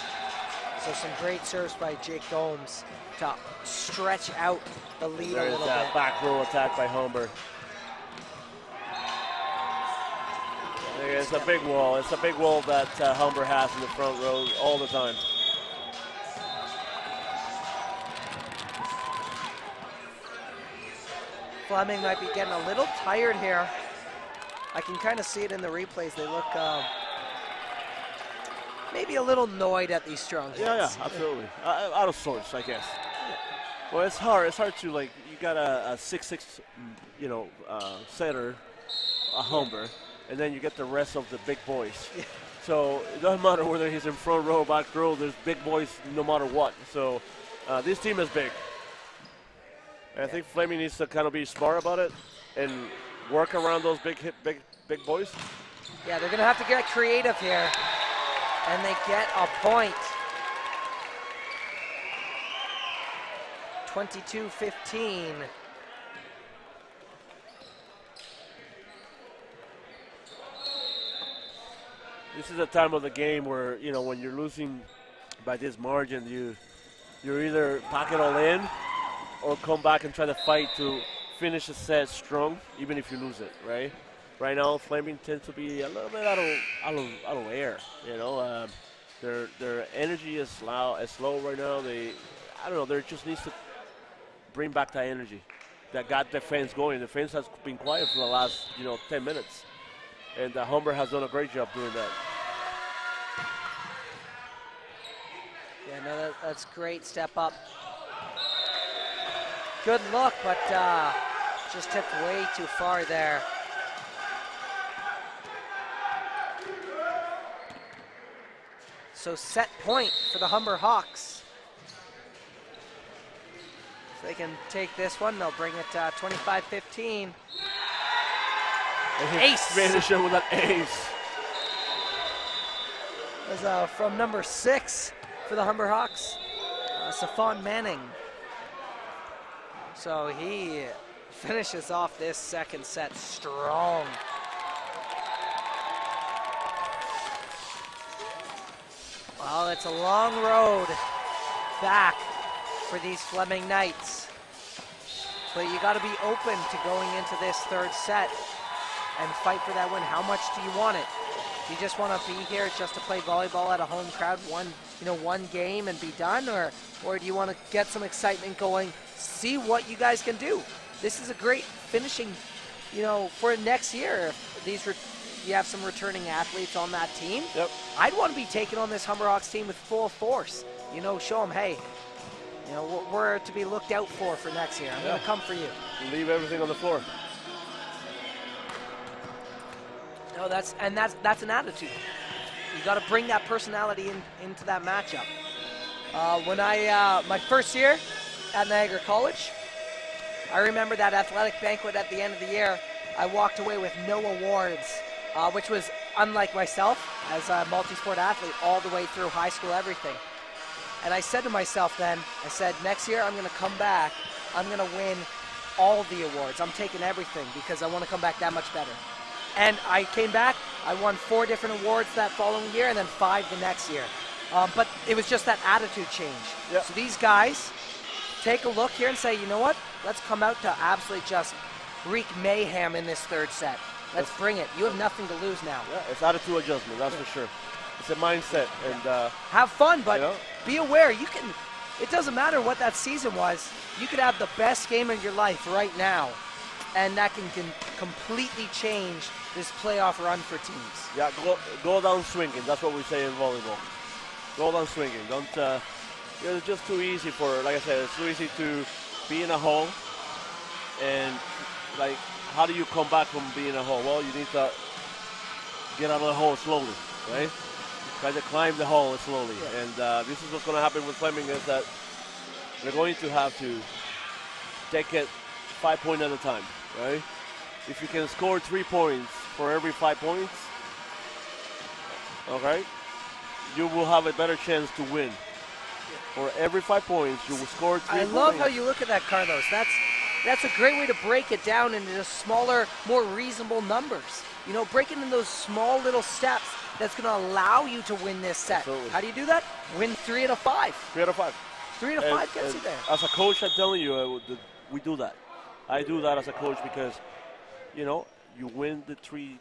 So some great serves by Jake Gomes to stretch out the lead a little bit. There's that back row attack by Humber. It's a big wall. It's a big wall that Humber has in the front row all the time. Fleming might be getting a little tired here. I can kind of see it in the replays. They look maybe a little annoyed at these strong hits. Yeah, absolutely. Out of sorts, I guess. Well, it's hard. It's hard to, you got a 6'6", setter, a Humber, and then you get the rest of the big boys. Yeah. So it doesn't matter whether he's in front row, back row. There's big boys no matter what. So this team is big. I think Fleming needs to kind of be smart about it and work around those big boys. Yeah, they're going to have to get creative here, and they get a point. 22-15. This is a time of the game where, when you're losing by this margin, you're either pack it all in or come back and try to fight to finish a set strong, even if you lose it, right? Right now, Fleming tends to be a little bit out of air. Their energy is slow right now. There just needs to bring back that energy that got the fans going. The fans has been quiet for the last 10 minutes, and Humber has done a great job doing that. Yeah, no, that's great. Step up. Good look, but just tipped way too far there. So set point for the Humber Hawks. If they can take this one, they'll bring it 25-15. Ace! Finish it with an ace. Was from number 6 for the Humber Hawks, Safon Manning. So he finishes off this second set strong. Well, it's a long road back for these Fleming Knights. But you got to be open to going into this third set. and fight for that win. How much do you want it? Do you just want to be here just to play volleyball at a home crowd, one game and be done, or do you want to get some excitement going, see what you guys can do? This is a great finishing, for next year. If you have some returning athletes on that team. Yep. I'd want to be taking on this Humber Hawks team with full force. Show them, hey, we're to be looked out for next year. I'm going to come for you. Leave everything on the floor. No, that's an attitude. You got to bring that personality into that matchup. When my first year at Niagara College, I remember that athletic banquet at the end of the year. I walked away with no awards, which was unlike myself as a multi-sport athlete all the way through high school, everything. And I said to myself then, next year I'm going to come back, I'm going to win all the awards. I'm taking everything because I want to come back that much better. And I came back, I won 4 different awards that following year and then 5 the next year. But it was just that attitude change. Yep. So these guys take a look here and say, you know what, let's come out to absolutely just wreak mayhem in this third set. Let's bring it. You have nothing to lose now. Yeah, it's attitude adjustment, that's for sure. It's a mindset. And have fun, but be aware. It doesn't matter what that season was. You could have the best game of your life right now, and that can completely change this playoff run for teams. Yeah, go down swinging. That's what we say in volleyball. Go down swinging. Don't. It's just too easy like I said, it's too easy to be in a hole. And how do you come back from being in a hole? Well, you need to get out of the hole slowly, right? Try to climb the hole slowly. Yeah. And this is what's going to happen with Fleming is that they're going to have to take it 5 points at a time, right? If you can score 3 points for every 5 points, okay, you will have a better chance to win. For every 5 points, you will score 3 points. I love how you look at that, Carlos. That's a great way to break it down into just smaller, more reasonable numbers. Break it in those small little steps that's going to allow you to win this set. Absolutely. How do you do that? Win 3 out of 5. 3 out of 5. 3 out of 5 gets you there. As a coach, I'm telling you, we do that. I do that as a coach because, you win the three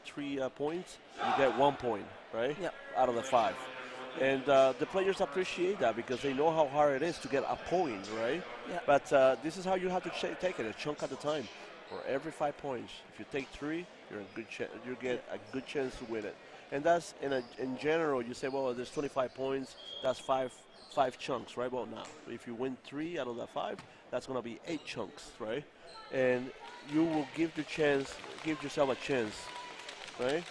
points, you get 1 point, right? Yep. Out of the 5. And the players appreciate that because they know how hard it is to get a point, right? Yeah. But this is how you have to take it, a chunk at a time. For every 5 points, if you take 3, you get a good chance to win it. And that's in general. You say, well, there's 25 points. That's five chunks, right? Well, now if you win 3 out of that 5, that's going to be 8 chunks, right? And you will give yourself a chance, right?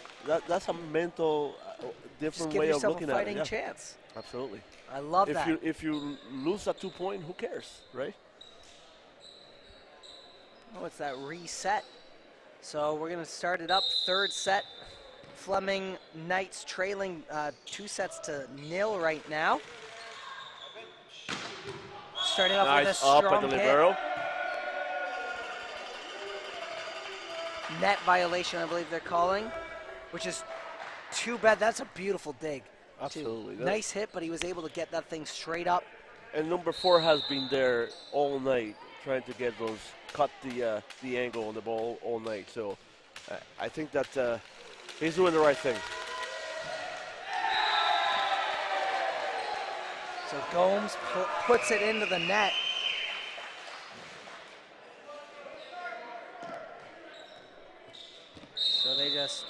That's a mental different way of looking at it. Give yourself a fighting chance. Absolutely. I love that. If you lose at 2 point, who cares, right? Oh, it's that reset. So we're going to start it up. Third set. Fleming Knights trailing 2-0 right now. Starting off with a strong hit. Net violation, I believe they're calling, which is too bad. That's a beautiful dig. Absolutely. Nice hit, but he was able to get that thing straight up. And number 4 has been there all night trying to cut the angle on the ball all night. So I think that he's doing the right thing. So Gomes puts it into the net. So they just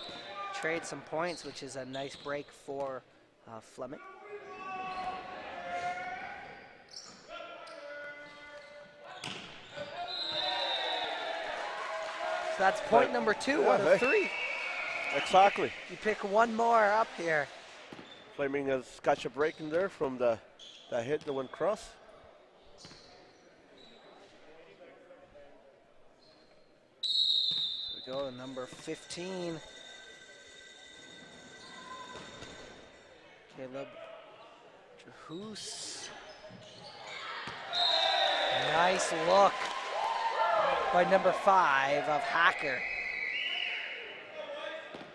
trade some points, which is a nice break for Fleming. So that's point number 2 out of 3. Exactly. You pick one more up here. Fleming has got a break in there from the hit that went cross. So we go to number 15. Caleb Jahus. Nice look by number 5 of Hacker.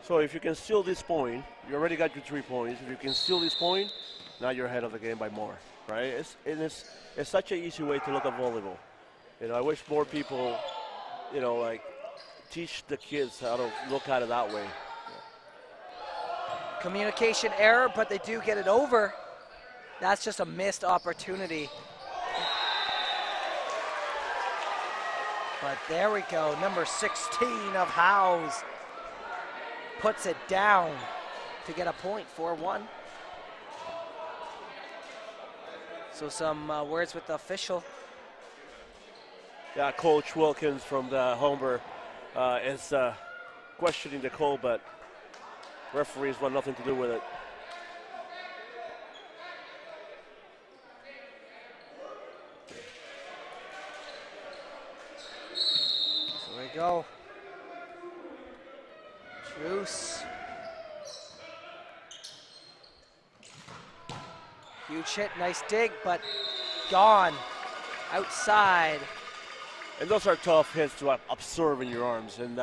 So if you can steal this point, you already got your 3 points. If you can steal this point, now you're ahead of the game by more, right? It's such an easy way to look at volleyball. I wish more people, teach the kids how to look at it that way. Communication error, but they do get it over. That's just a missed opportunity. But there we go, number 16 of Howes puts it down to get a point, 4-1. So some words with the official. Yeah, Coach Wilkins from the Humber is questioning the call, but referees want nothing to do with it. So there we go. Truce. Huge hit, nice dig, but gone outside. And those are tough hits to absorb in your arms. And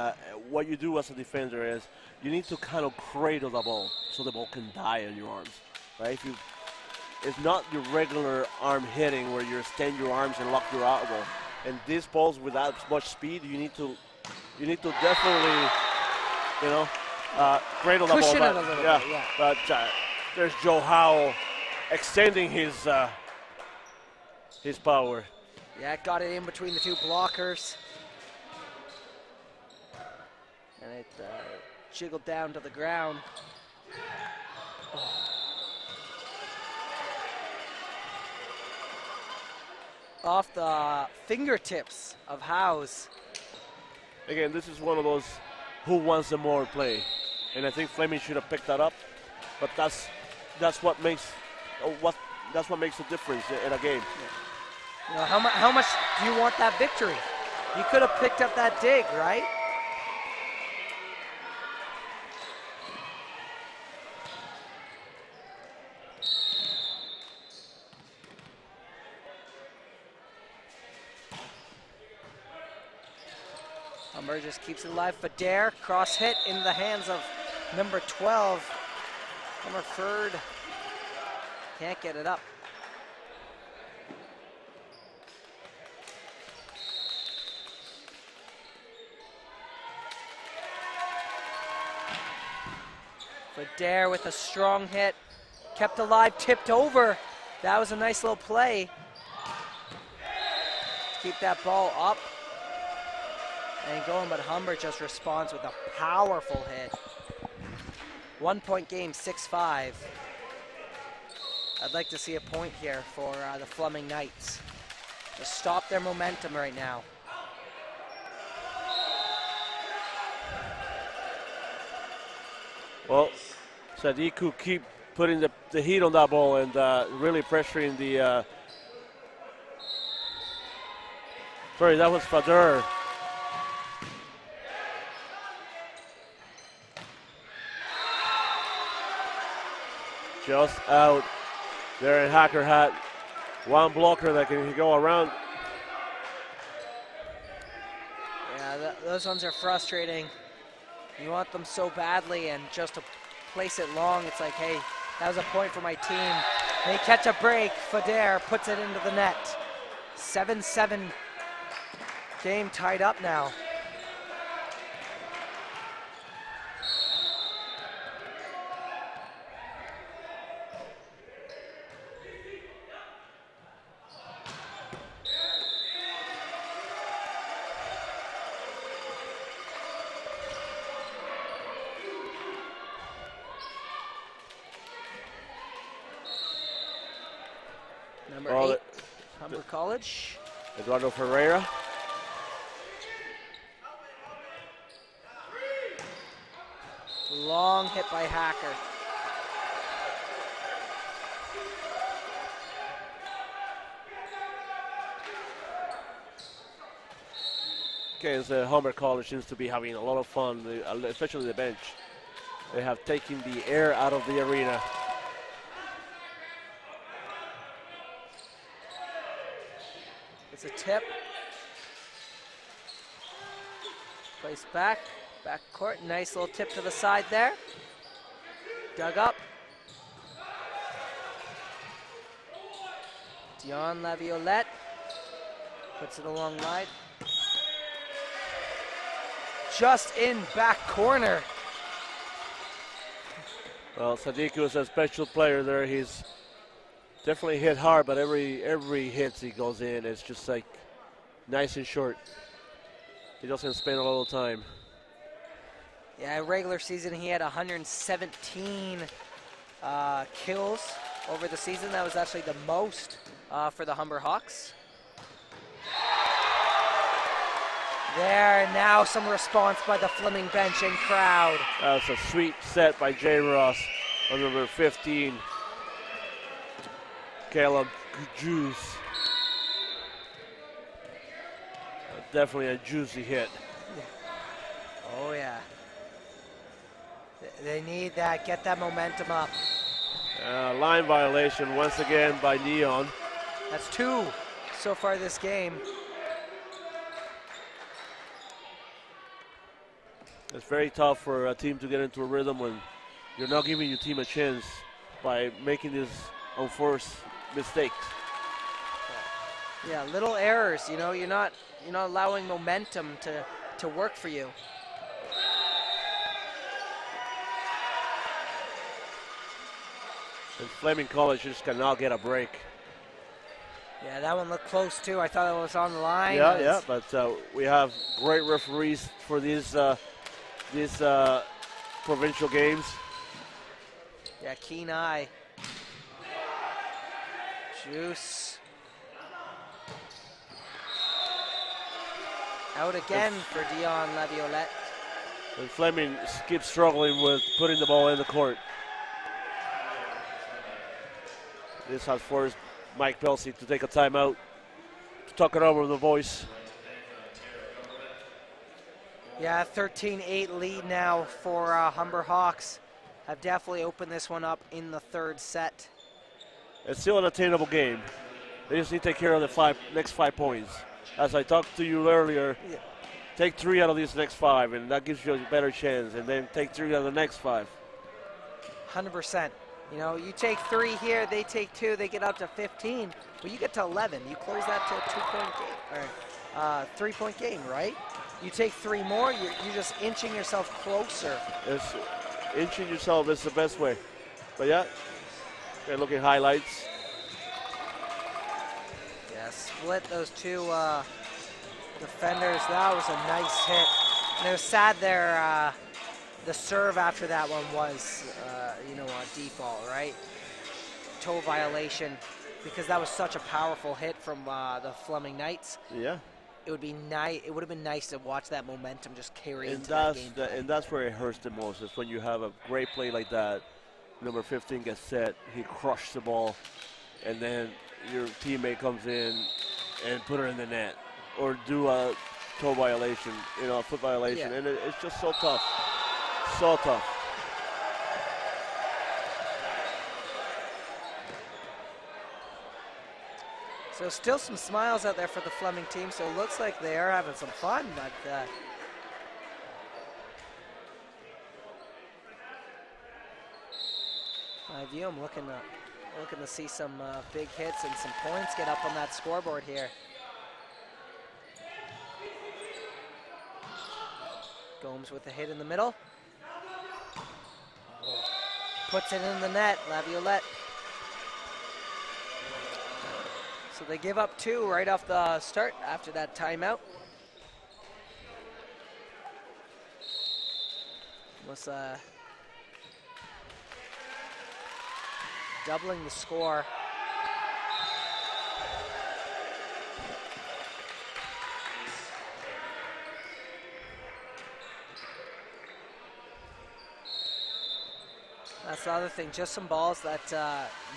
what you do as a defender is you need to kind of cradle the ball so the ball can die in your arms, right? It's not your regular arm hitting where you extend your arms and lock your elbow. And these balls without much speed, you need to definitely, cradle the ball. Cushion it a little bit, yeah. But there's Joe Howell extending his power. Yeah, got it in between the two blockers. And it jiggled down to the ground. Oh. Off the fingertips of Howes. Again, this is one of those who wants the more play. And I think Fleming should have picked that up. But that's what makes the difference in a game. You know, how much do you want that victory? You could have picked up that dig, right? Humber just keeps it alive. Federer, cross hit in the hands of number 12. Hummerford can't get it up. Federer with a strong hit, kept alive, tipped over. That was a nice little play. Keep that ball up and going, but Humber just responds with a powerful hit. 1 point game, 6-5. I'd like to see a point here for the Fleming Knights. Just stop their momentum right now. Well, Sadiku keep putting the heat on that ball and really pressuring the. Sorry, that was Federer. Just out there in Hacker had one blocker that can go around. Yeah, those ones are frustrating. You want them so badly, and just to place it long, it's like, hey, that was a point for my team. They catch a break. Federer puts it into the net. 7-7 game tied up now. Number 8, Humber College. Eduardo Ferreira. Long hit by Hacker. Okay, so Humber College seems to be having a lot of fun, especially the bench. They have taken the air out of the arena. It's a tip. Place back court. Nice little tip to the side there. Dug up. Dion Laviolette puts it along line. just in back corner. Well, Sadiku is a special player there. He's definitely hit hard, but every hit he goes in, it's just like nice and short. He doesn't spend a lot of time. Yeah, regular season he had 117 kills over the season. That was actually the most for the Humber Hawks. There, now some response by the Fleming bench and crowd. That was a sweet set by Jay Ross on number 15. Caleb Juice. Definitely a juicy hit. Oh yeah. They need that, get that momentum up. Line violation once again by Neon. That's 2 so far this game. It's very tough for a team to get into a rhythm when you're not giving your team a chance by making these unforced mistakes. Yeah, little errors, you know, you're not allowing momentum to work for you. And Fleming College just cannot get a break. Yeah, that one looked close too. I thought it was on the line. Yeah, but we have great referees for these provincial games. Yeah, keen eye. Juice. Out again for Dion Laviolette. And Fleming keeps struggling with putting the ball in the court. This has forced Mike Pelsey to take a timeout to talk it over with the voice. Yeah, 13-8 lead now for Humber Hawks. Have definitely opened this one up in the third set. It's still an attainable game. They just need to take care of the next 5 points. As I talked to you earlier, take 3 out of these next 5, and that gives you a better chance. And then take 3 out of the next 5. 100%. You know, you take 3 here, they take 2, they get up to 15. But you get to 11. You close that to a 2-point game, or 3-point game, right? You take 3 more, you're just inching yourself closer. It's inching yourself is the best way. But yeah, they're looking highlights. Yeah, split those 2 defenders. That was a nice hit. And it was sad there. The serve after that one was, a default, right? Toe violation, because that was such a powerful hit from the Fleming Knights. Yeah. It would be nice. It would have been nice to watch that momentum just carry into that game. And that's where it hurts the most, is when you have a great play like that. Number 15 gets set, he crushed the ball, and then your teammate comes in and put it in the net, or do a toe violation, a foot violation, and it's just so tough. So tough. So still some smiles out there for the Fleming team, so it looks like they are having some fun, but my view, I'm looking to see some big hits and some points get up on that scoreboard here. Gomes with the hit in the middle. Puts it in the net, Laviolette. So they give up 2 right off the start after that timeout. Was doubling the score. That's the other thing, just some balls that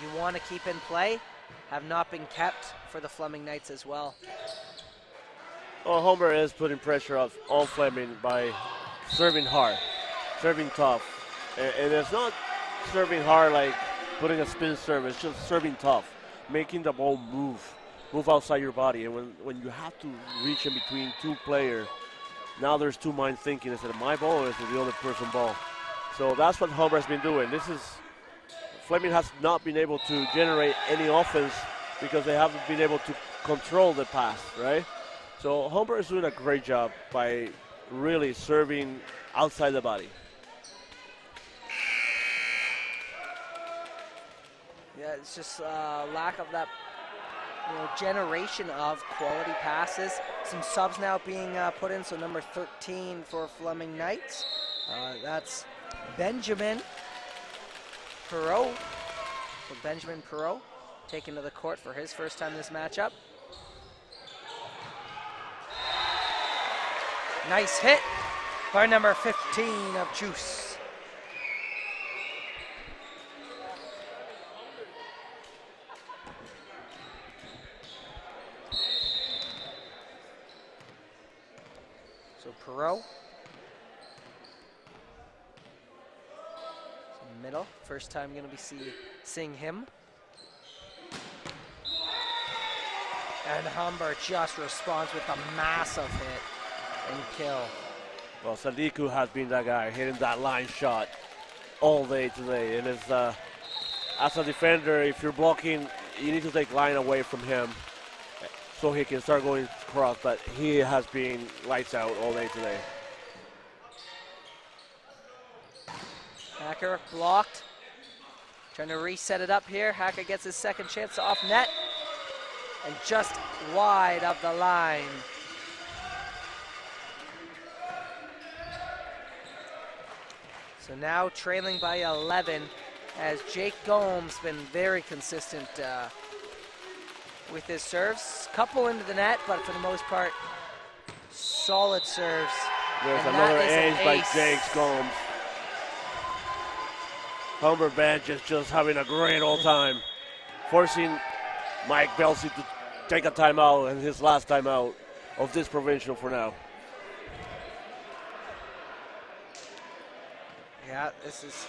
you want to keep in play have not been kept for the Fleming Knights as well. Well, Humber is putting pressure on Fleming by serving hard, serving tough. And it's not serving hard like putting a spin serve, it's just serving tough, making the ball move outside your body. And when you have to reach in between 2 players, now there's 2 minds thinking, is it my ball or is it the other person's ball? So that's what Humber has been doing. Fleming has not been able to generate any offense because they haven't been able to control the pass, right? So Humber is doing a great job by really serving outside the body. Yeah, it's just lack of that generation of quality passes. Some subs now being put in, so number 13 for Fleming Knights. That's Benjamin Perot. So Benjamin Perot taken to the court for his first time this matchup. Nice hit by number 15 of Juice. So Perot. Middle, first time going to be seeing him. And Humber just responds with a massive hit and kill. Well, Sadiku has been that guy hitting that line shot all day today. And it's, as a defender, if you're blocking, you need to take line away from him so he can start going across. But he has been lights out all day today. Hacker blocked. Trying to reset it up here. Hacker gets his second chance off net. And just wide of the line. So now trailing by 11 as Jake Gomes been very consistent with his serves. Couple into the net, but for the most part, solid serves. There's and another ace by Jake Gomes. Humber bench is just having a great old time, forcing Mike Belsey to take a timeout, and his last timeout of this provincial for now. Yeah, this is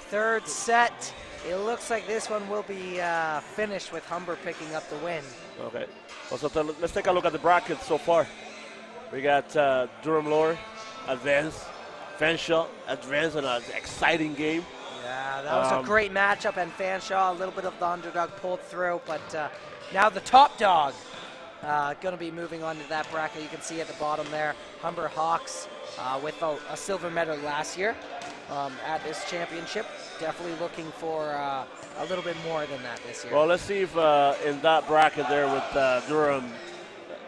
third set. It looks like this one will be finished with Humber picking up the win. Okay, well, so let's take a look at the brackets so far. We got Durham Lower, advanced. Fanshawe advanced in an exciting game. Yeah, that was a great matchup, and Fanshawe, a little bit of the underdog, pulled through, but now the top dog going to be moving on to that bracket. You can see at the bottom there, Humber Hawks with a silver medal last year at this championship. Definitely looking for a little bit more than that this year. Well, let's see if in that bracket there with Durham,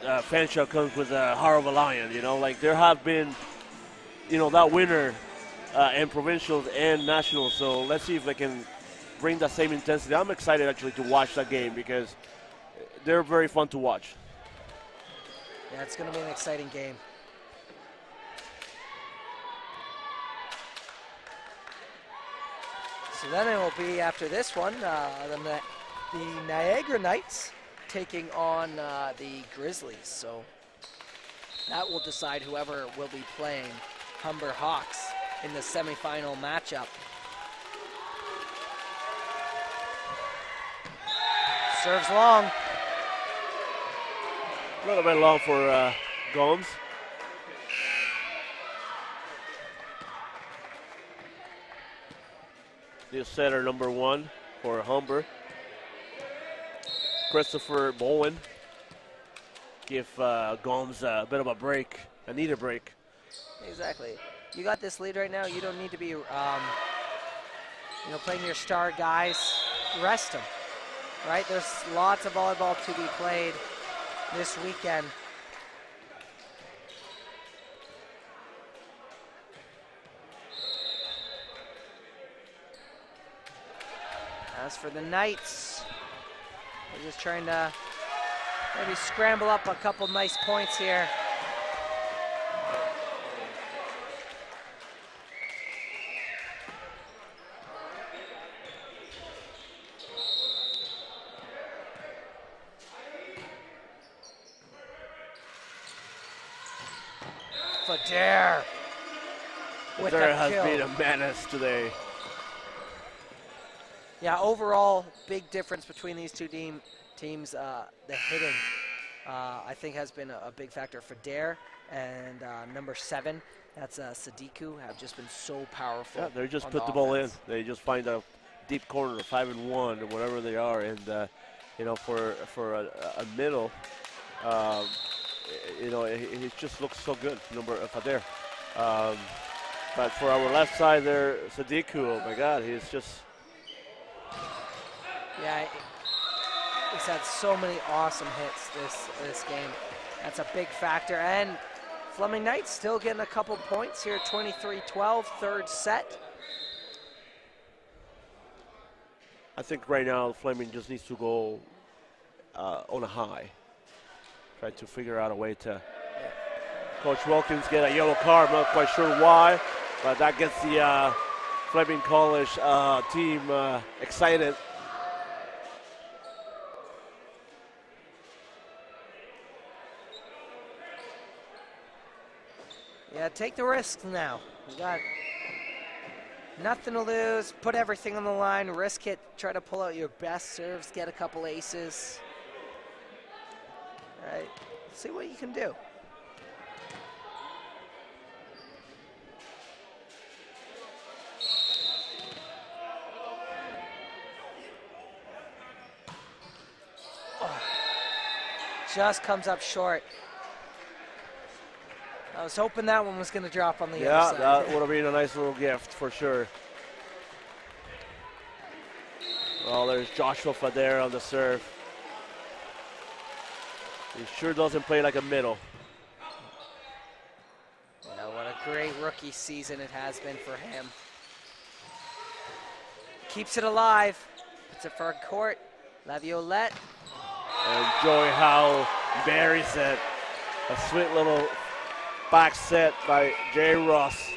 Fanshawe comes with a heart of a lion. You know, like there have been, that winner in provincials and nationals. So let's see if they can bring that same intensity. I'm excited actually to watch that game because they're very fun to watch. Yeah, it's going to be an exciting game. So then it will be after this one, the Niagara Knights taking on the Grizzlies. So that will decide whoever will be playing Humber Hawks in the semifinal matchup. Serves long. A little bit long for Gomes. New setter number 1 for Humber. Christopher Bowen. Give Gomes a bit of a break, a needed break. Exactly. You got this lead right now. You don't need to be, playing your star guys. Rest them, right? There's lots of volleyball to be played this weekend. As for the Knights, they're just trying to maybe scramble up a couple nice points here. Federer with Federer a has kill. been a menace today. Yeah, overall, big difference between these two teams. The hitting, I think, has been a big factor. Federer and number 7, that's Sadiku, have just been so powerful. Yeah, they just on put the ball in. offense. They just find a deep corner, 5-1, or whatever they are, and for a middle, he just looks so good, number Federer. But for our left side there, Sadiku, oh my God, he's just. Yeah, he's had so many awesome hits this game. That's a big factor. And Fleming Knights still getting a couple points here, 23-12, third set. I think right now Fleming just needs to go on a high. Try to figure out a way to. Coach Wilkins get a yellow card. I'm not quite sure why, but that gets the Fleming College team excited. Yeah, take the risks now. You got nothing to lose. Put everything on the line. Risk it. Try to pull out your best serves. Get a couple aces. All right. See what you can do. Oh. Just comes up short. I was hoping that one was going to drop on the other side. Yeah, that would have been a nice little gift for sure. Well, there's Joshua Federer on the serve. He sure doesn't play like a middle. Yeah, what a great rookie season it has been for him. Keeps it alive. Puts it for a court. Laviolette. And Joey Howell buries it. A sweet little back set by Jay Ross.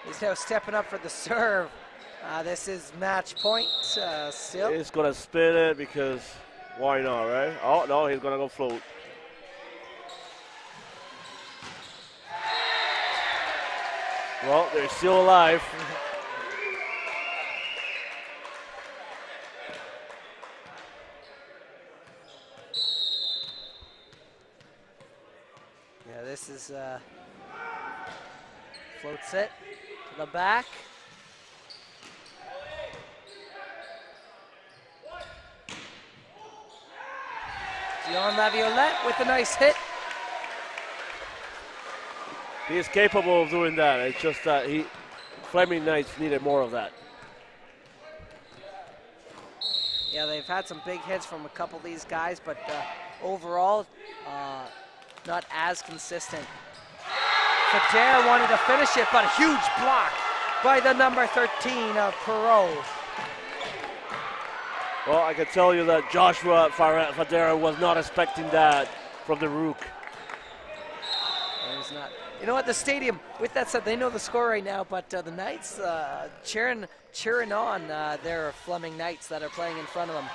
He's now stepping up for the serve. This is match point still. He's going to spin it because why not, right? Oh, no, he's going to go float. Well, they're still alive. Yeah, this is floats it to the back. Dion Laviolette with a nice hit. He's capable of doing that. It's just that Fleming Knights needed more of that. Yeah, they've had some big hits from a couple of these guys, but overall, not as consistent. Federer wanted to finish it, but a huge block by the number 13 of Perot. Well, I can tell you that Joshua Federer was not expecting that from the Rook. He's not. You know what, the stadium, with that said, they know the score right now, but the Knights cheering on their Fleming Knights that are playing in front of them.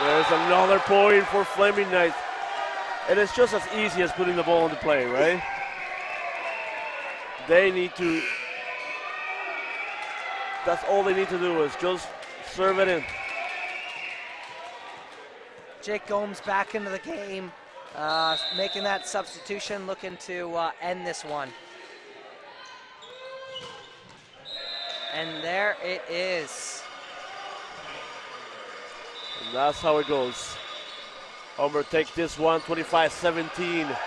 There's another point for Fleming Knights. And it's just as easy as putting the ball into play, right? They need to, that's all they need to do is just serve it in. Jake Gomes back into the game, making that substitution, looking to end this one. And there it is. And that's how it goes. Humber take this one, 25-17.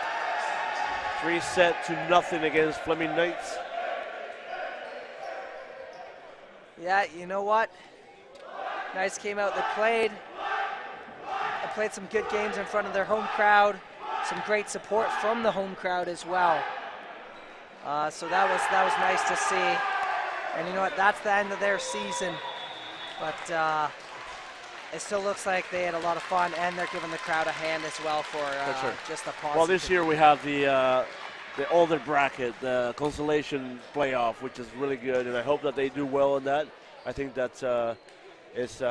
3-0 against Fleming Knights. Yeah, you know what? Knights came out, they played some good games in front of their home crowd. Some great support from the home crowd as well. So that was nice to see. And you know what? That's the end of their season. But it still looks like they had a lot of fun, and they're giving the crowd a hand as well for sure. just a positive. Well, this year we have the older bracket, the consolation playoff, which is really good, and I hope that they do well in that. I think that is.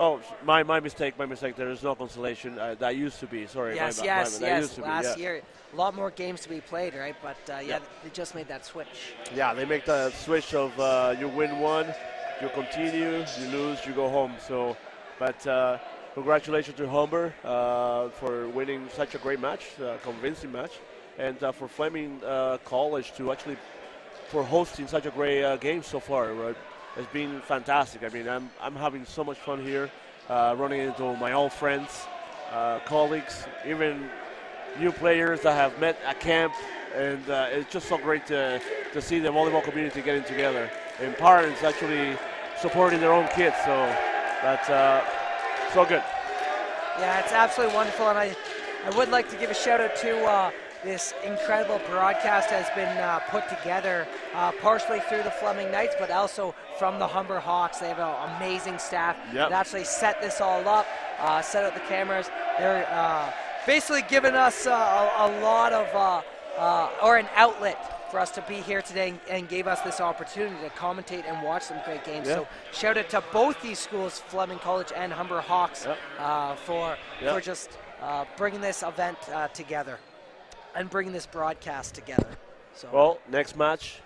Oh, my mistake. There is no consolation. That used to be. Sorry. Yes. Used to Last be, year, a lot more games to be played, right? But yeah, they just made that switch. Yeah, they make the switch of you win one, you continue, you lose, you go home. So, but congratulations to Humber for winning such a great match, convincing match, and for Fleming College to actually for hosting such a great game so far. Right? It's been fantastic. I mean, I'm having so much fun here, running into my old friends, colleagues, even new players that have met at camp, and it's just so great to see the volleyball community getting together and parents actually supporting their own kids. So that's so good. Yeah, it's absolutely wonderful, and I would like to give a shout out to this incredible broadcast has been put together partially through the Fleming Knights, but also from the Humber Hawks. They have an amazing staff that actually set this all up, set up the cameras. They're basically giving us a lot of, or an outlet for us to be here today and gave us this opportunity to commentate and watch some great games. So shout out to both these schools, Fleming College and Humber Hawks, for just bringing this event together and bringing this broadcast together. So, well, next match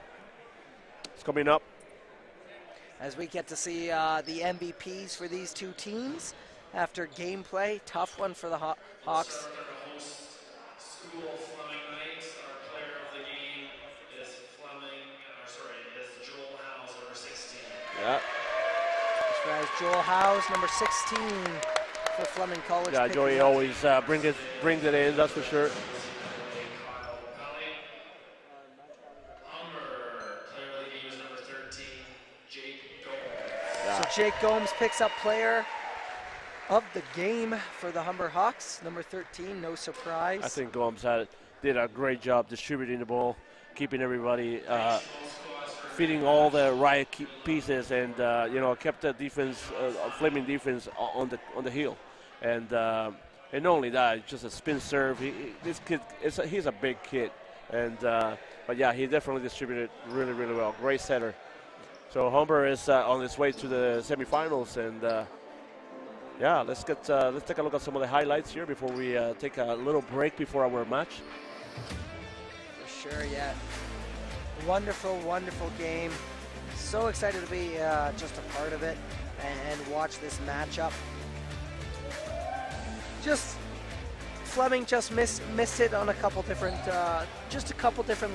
is coming up. As we get to see the MVPs for these two teams after gameplay, tough one for the Hawks. School Fleming Knights. Our player of the game is Joel Howes, number 16. Yeah. This guy's Joel Howes, number 16 for Fleming College. Yeah, Joey always brings it in, that's for sure. So Jake Gomes picks up player of the game for the Humber Hawks, number 13, no surprise. I think Gomes did a great job distributing the ball, keeping everybody, feeding all the right pieces, and kept the defense, Fleming defense on the heel, and not only that, just a spin serve. This kid, he's a big kid, and but yeah, he definitely distributed really well. Great setter. So Humber is on its way to the semifinals, and let's take a look at some of the highlights here before we take a little break before our match. For sure, yeah. Wonderful game. So excited to be just a part of it and watch this matchup. Just Fleming just missed it on a couple different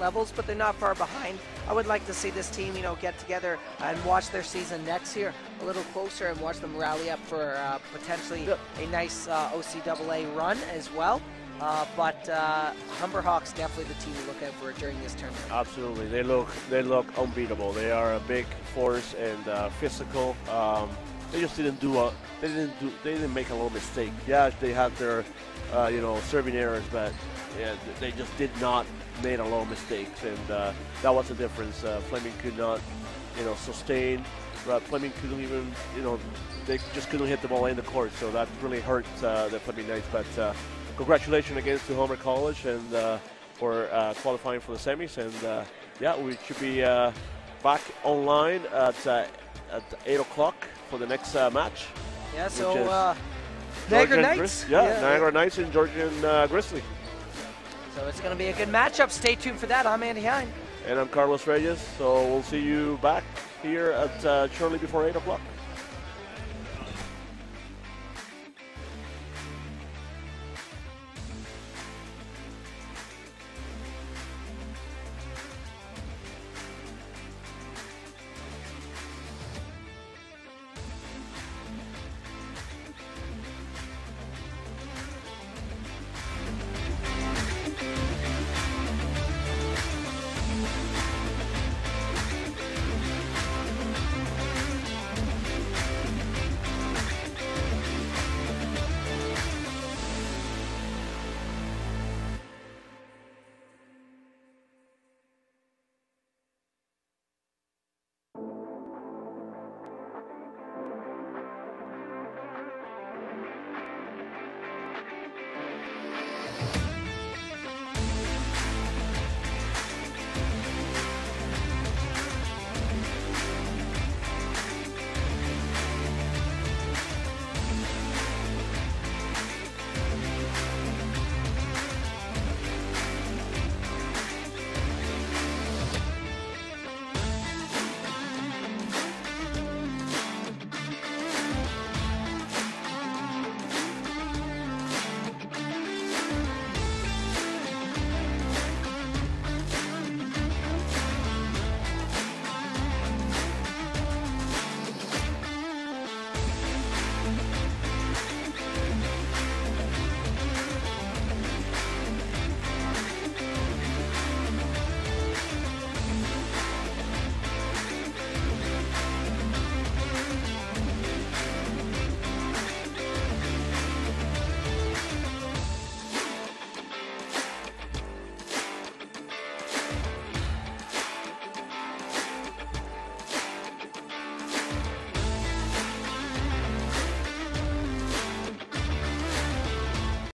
levels, but they're not far behind. I would like to see this team, get together and watch their season next year a little closer and watch them rally up for potentially a nice OCAA run as well. But Humber Hawks definitely the team to look out for during this tournament. Absolutely, they look unbeatable. They are a big force and physical. They just didn't make a little mistake. Yeah, they had their serving errors, but they just did not make a lot of mistakes, and that was the difference. Fleming could not, sustain. Fleming couldn't even, they just couldn't hit the ball in the court, so that really hurt the Fleming Knights. But congratulations again to Humber College and for qualifying for the semis, and we should be back online at 8 o'clock for the next match. Yeah, so Niagara Knights. Niagara Knights and Georgian Grizzly. So it's going to be a good matchup. Stay tuned for that. I'm Andy Hine. And I'm Carlos Reyes. So we'll see you back here at shortly before 8 o'clock.